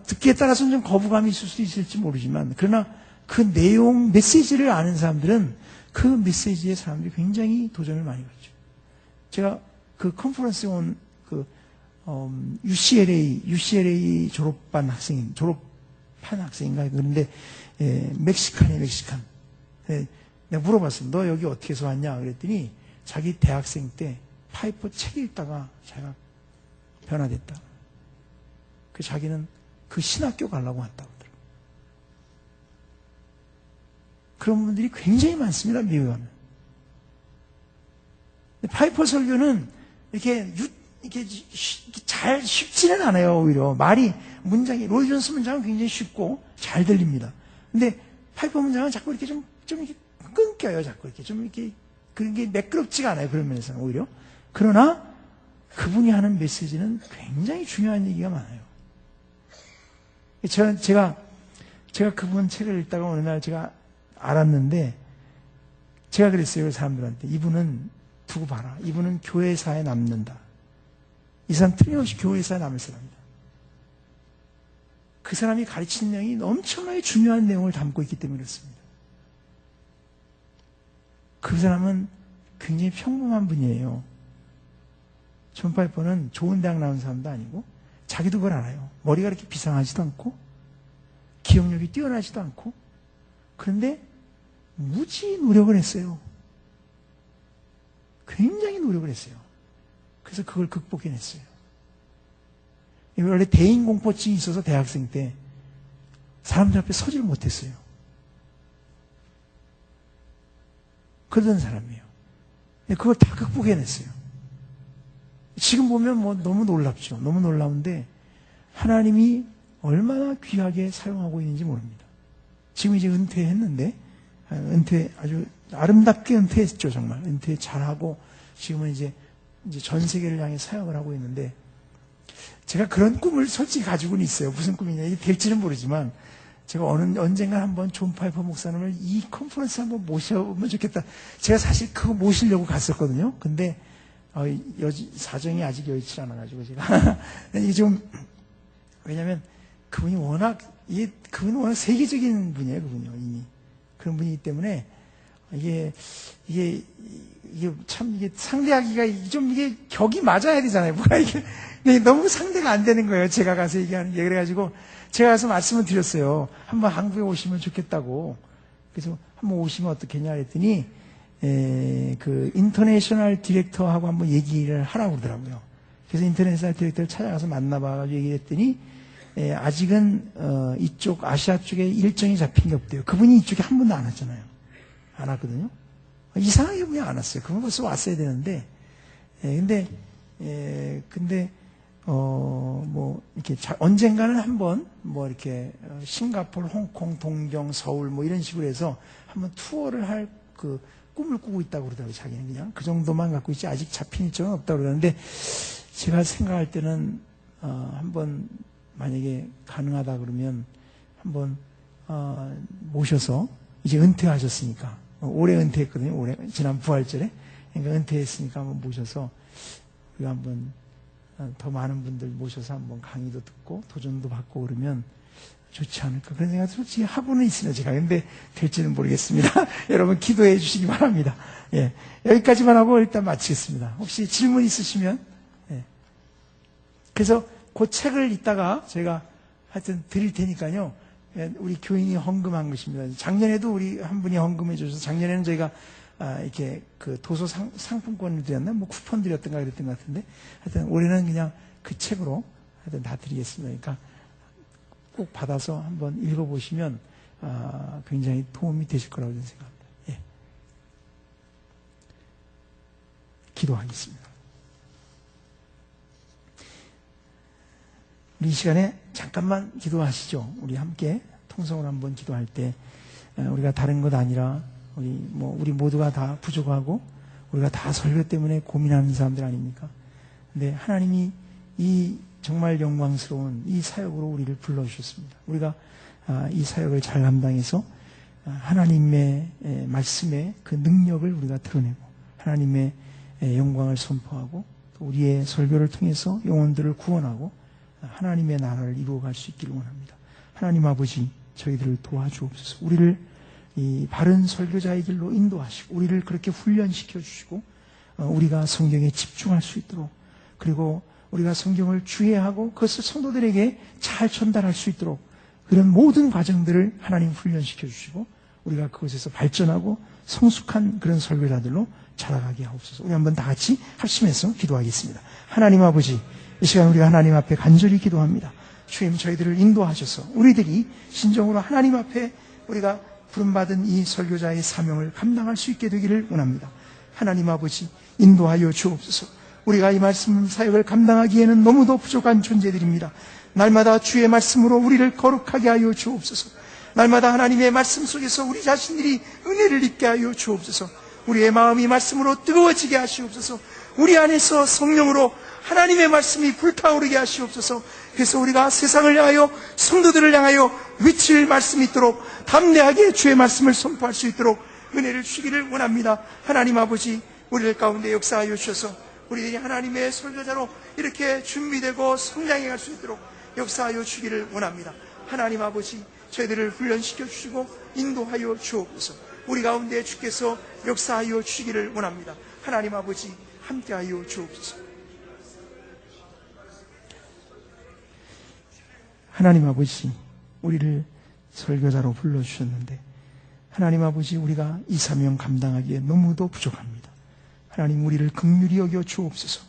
듣기에 따라서는 좀 거부감이 있을 수도 있을지 모르지만, 그러나 그 내용 메시지를 아는 사람들은 그 메시지에 사람들이 굉장히 도전을 많이 받죠. 제가 그 컨퍼런스에 온 UCLA 졸업한 학생인가 그런데 멕시칸. 내가 물어봤어요. 너 여기 어떻게 해서 왔냐? 그랬더니 자기 대학생 때 파이퍼 책 읽다가 자기가 변화됐다. 그 자기는 그 신학교 가려고 왔다고 하더라고요. 그런 분들이 굉장히 많습니다, 미국에 가면. 파이퍼 설교는 이렇게 잘 쉽지는 않아요, 오히려. 문장이, 로이 존스 문장은 굉장히 쉽고 잘 들립니다. 근데 파이퍼 문장은 자꾸 이렇게 좀 이렇게 끊겨요, 자꾸 이렇게. 좀 이렇게, 그런 게 매끄럽지가 않아요, 그런 면에서는 오히려. 그러나 그분이 하는 메시지는 굉장히 중요한 얘기가 많아요. 제가 그분 책을 읽다가 어느 날 제가 알았는데, 제가 그랬어요, 사람들한테. 이분은 두고 봐라. 이분은 교회사에 남는다. 이 사람 틀림없이 교회사에 남을 사람이다. 그 사람이 가르치는 내용이 엄청나게 중요한 내용을 담고 있기 때문에 그렇습니다. 그 사람은 굉장히 평범한 분이에요. 존 파이퍼는 좋은 대학 나온 사람도 아니고 자기도 그걸 알아요. 머리가 이렇게 비상하지도 않고 기억력이 뛰어나지도 않고 그런데 무지 노력을 했어요. 굉장히 노력을 했어요. 그래서 그걸 극복해냈어요. 원래 대인공포증이 있어서 대학생 때 사람들 앞에 서지를 못했어요. 그러던 사람이에요. 그걸 다 극복해냈어요. 지금 보면 너무 놀랍죠. 너무 놀라운데 하나님이 얼마나 귀하게 사용하고 있는지 모릅니다. 지금 이제 은퇴했는데 아주 아름답게 은퇴했죠. 정말 은퇴 잘하고 지금은 이제 전 세계를 향해 사역을 하고 있는데 제가 그런 꿈을 솔직히 가지고는 있어요. 무슨 꿈이냐 이게 될지는 모르지만 제가 언젠가 한번 존 파이퍼 목사님을 이 컨퍼런스에 한번 모셔보면 좋겠다. 제가 사실 그거 모시려고 갔었거든요. 근데 사정이 아직 여의치 않아가지고 제가 이게 좀 왜냐하면 그분이 워낙 세계적인 분이에요. 그분이요 이미 그런 분이기 때문에 이게 상대하기가 좀 이게 격이 맞아야 되잖아요. 뭐가 이게 너무 상대가 안 되는 거예요. 제가 가서 얘기하는 게. 그래가지고 제가 가서 말씀을 드렸어요. 한번 한국에 오시면 좋겠다고. 그래서 한번 오시면 어떻겠냐 그랬더니 그 인터내셔널 디렉터하고 한번 얘기를 하라고 그러더라고요. 그래서 인터내셔널 디렉터를 찾아가서 만나봐가지고 얘기를 했더니 아직은 이쪽 아시아 쪽에 일정이 잡힌 게 없대요. 그분이 이쪽에 한 번도 안 왔잖아요. 안 왔거든요. 이상하게 그분이 안 왔어요. 그분 벌써 왔어야 되는데 근데 이렇게 언젠가는 한번 이렇게 싱가포르, 홍콩, 동경, 서울 이런 식으로 해서 한번 투어를 할 그 꿈을 꾸고 있다고 그러더라고요. 자기는 그냥 그 정도만 갖고 있지 아직 잡힌 일정은 없다고 그러는데 제가 생각할 때는 한번 만약에 가능하다 그러면 한번 모셔서 이제 은퇴하셨으니까 올해 은퇴했거든요. 올해 지난 부활절에 그러니까 은퇴했으니까 한번 모셔서 우리가 한번 더 많은 분들 모셔서 한번 강의도 듣고 도전도 받고 그러면 좋지 않을까 그런 생각 솔직히 하고는 있습니다. 제가 근데 될지는 모르겠습니다. 여러분 기도해 주시기 바랍니다. 예, 여기까지만 하고 일단 마치겠습니다. 혹시 질문 있으시면 그래서 그 책을 이따가 저희가 하여튼 드릴 테니까요. 우리 교인이 헌금한 것입니다. 작년에도 우리 한 분이 헌금해 주셔서 작년에는 저희가 이렇게 그 도서 상품권을 드렸나? 쿠폰 드렸던가 그랬던 것 같은데 하여튼 올해는 그냥 그 책으로 하여튼 다 드리겠습니다. 그러니까 꼭 받아서 한번 읽어보시면 굉장히 도움이 되실 거라고 생각합니다. 예. 기도하겠습니다. 우리 이 시간에 잠깐만 기도하시죠. 우리 함께 통성으로 한번 기도할 때 우리가 다른 것 아니라 우리 모두가 다 부족하고 우리가 다 설교 때문에 고민하는 사람들 아닙니까? 근데 하나님이 이 정말 영광스러운 이 사역으로 우리를 불러주셨습니다. 우리가 이 사역을 잘 감당해서 하나님의 말씀의 그 능력을 우리가 드러내고 하나님의 영광을 선포하고 또 우리의 설교를 통해서 영혼들을 구원하고 하나님의 나라를 이루어갈 수 있기를 원합니다. 하나님 아버지, 저희들을 도와주옵소서. 우리를 이 바른 설교자의 길로 인도하시고 우리를 그렇게 훈련시켜 주시고 우리가 성경에 집중할 수 있도록, 그리고 우리가 성경을 주의하고 그것을 성도들에게 잘 전달할 수 있도록 그런 모든 과정들을 하나님 훈련시켜 주시고 우리가 그것에서 발전하고 성숙한 그런 설교자들로 자라가게 하옵소서. 우리 한번 다 같이 합심해서 기도하겠습니다. 하나님 아버지, 이 시간 우리가 하나님 앞에 간절히 기도합니다. 주님, 저희들을 인도하셔서 우리들이 진정으로 하나님 앞에 우리가 부름받은 이 설교자의 사명을 감당할 수 있게 되기를 원합니다. 하나님 아버지, 인도하여 주옵소서. 우리가 이 말씀 사역을 감당하기에는 너무도 부족한 존재들입니다. 날마다 주의 말씀으로 우리를 거룩하게 하여 주옵소서. 날마다 하나님의 말씀 속에서 우리 자신들이 은혜를 입게 하여 주옵소서. 우리의 마음이 말씀으로 뜨거워지게 하시옵소서. 우리 안에서 성령으로 하나님의 말씀이 불타오르게 하시옵소서. 그래서 우리가 세상을 향하여, 성도들을 향하여 외칠 말씀이 있도록 담대하게 주의 말씀을 선포할 수 있도록 은혜를 주기를 원합니다. 하나님 아버지, 우리들 가운데 역사하여 주셔서 우리들이 하나님의 설교자로 이렇게 준비되고 성장해 갈 수 있도록 역사하여 주기를 원합니다. 하나님 아버지, 저희들을 훈련시켜 주시고 인도하여 주옵소서. 우리 가운데 주께서 역사하여 주시기를 원합니다. 하나님 아버지, 함께하여 주옵소서. 하나님 아버지, 우리를 설교자로 불러주셨는데 하나님 아버지, 우리가 이 사명 감당하기에 너무도 부족합니다. 하나님, 우리를 긍휼히 여겨 주옵소서.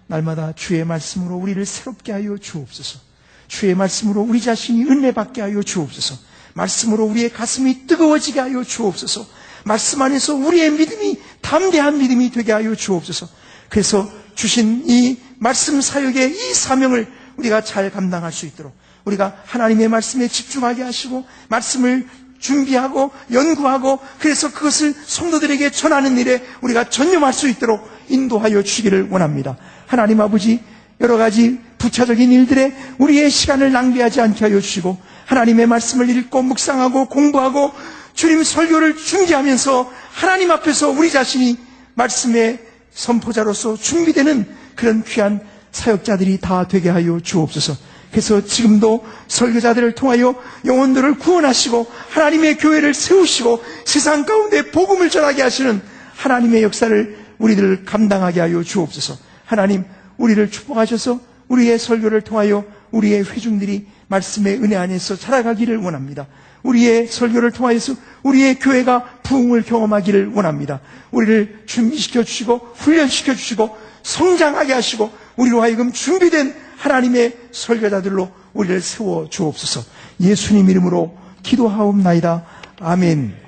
날마다 주의 말씀으로 우리를 새롭게 하여 주옵소서. 주의 말씀으로 우리 자신이 은혜 받게 하여 주옵소서. 말씀으로 우리의 가슴이 뜨거워지게 하여 주옵소서. 말씀 안에서 우리의 믿음이 담대한 믿음이 되게 하여 주옵소서. 그래서 주신 이 말씀 사역의 이 사명을 우리가 잘 감당할 수 있도록 우리가 하나님의 말씀에 집중하게 하시고 말씀을 준비하고 연구하고 그래서 그것을 성도들에게 전하는 일에 우리가 전념할 수 있도록 인도하여 주기를 원합니다. 하나님 아버지, 여러 가지 부차적인 일들에 우리의 시간을 낭비하지 않게 하여 주시고 하나님의 말씀을 읽고 묵상하고 공부하고 주님 설교를 준비하면서 하나님 앞에서 우리 자신이 말씀의 선포자로서 준비되는 그런 귀한 사역자들이 다 되게 하여 주옵소서. 그래서 지금도 설교자들을 통하여 영혼들을 구원하시고 하나님의 교회를 세우시고 세상 가운데 복음을 전하게 하시는 하나님의 역사를 우리들을 감당하게 하여 주옵소서. 하나님, 우리를 축복하셔서 우리의 설교를 통하여 우리의 회중들이 말씀의 은혜 안에서 자라가기를 원합니다. 우리의 설교를 통하여서 우리의 교회가 부흥을 경험하기를 원합니다. 우리를 준비시켜 주시고 훈련시켜 주시고 성장하게 하시고 우리로 하여금 준비된 하나님의 설교자들로 우리를 세워 주옵소서. 예수님 이름으로 기도하옵나이다. 아멘.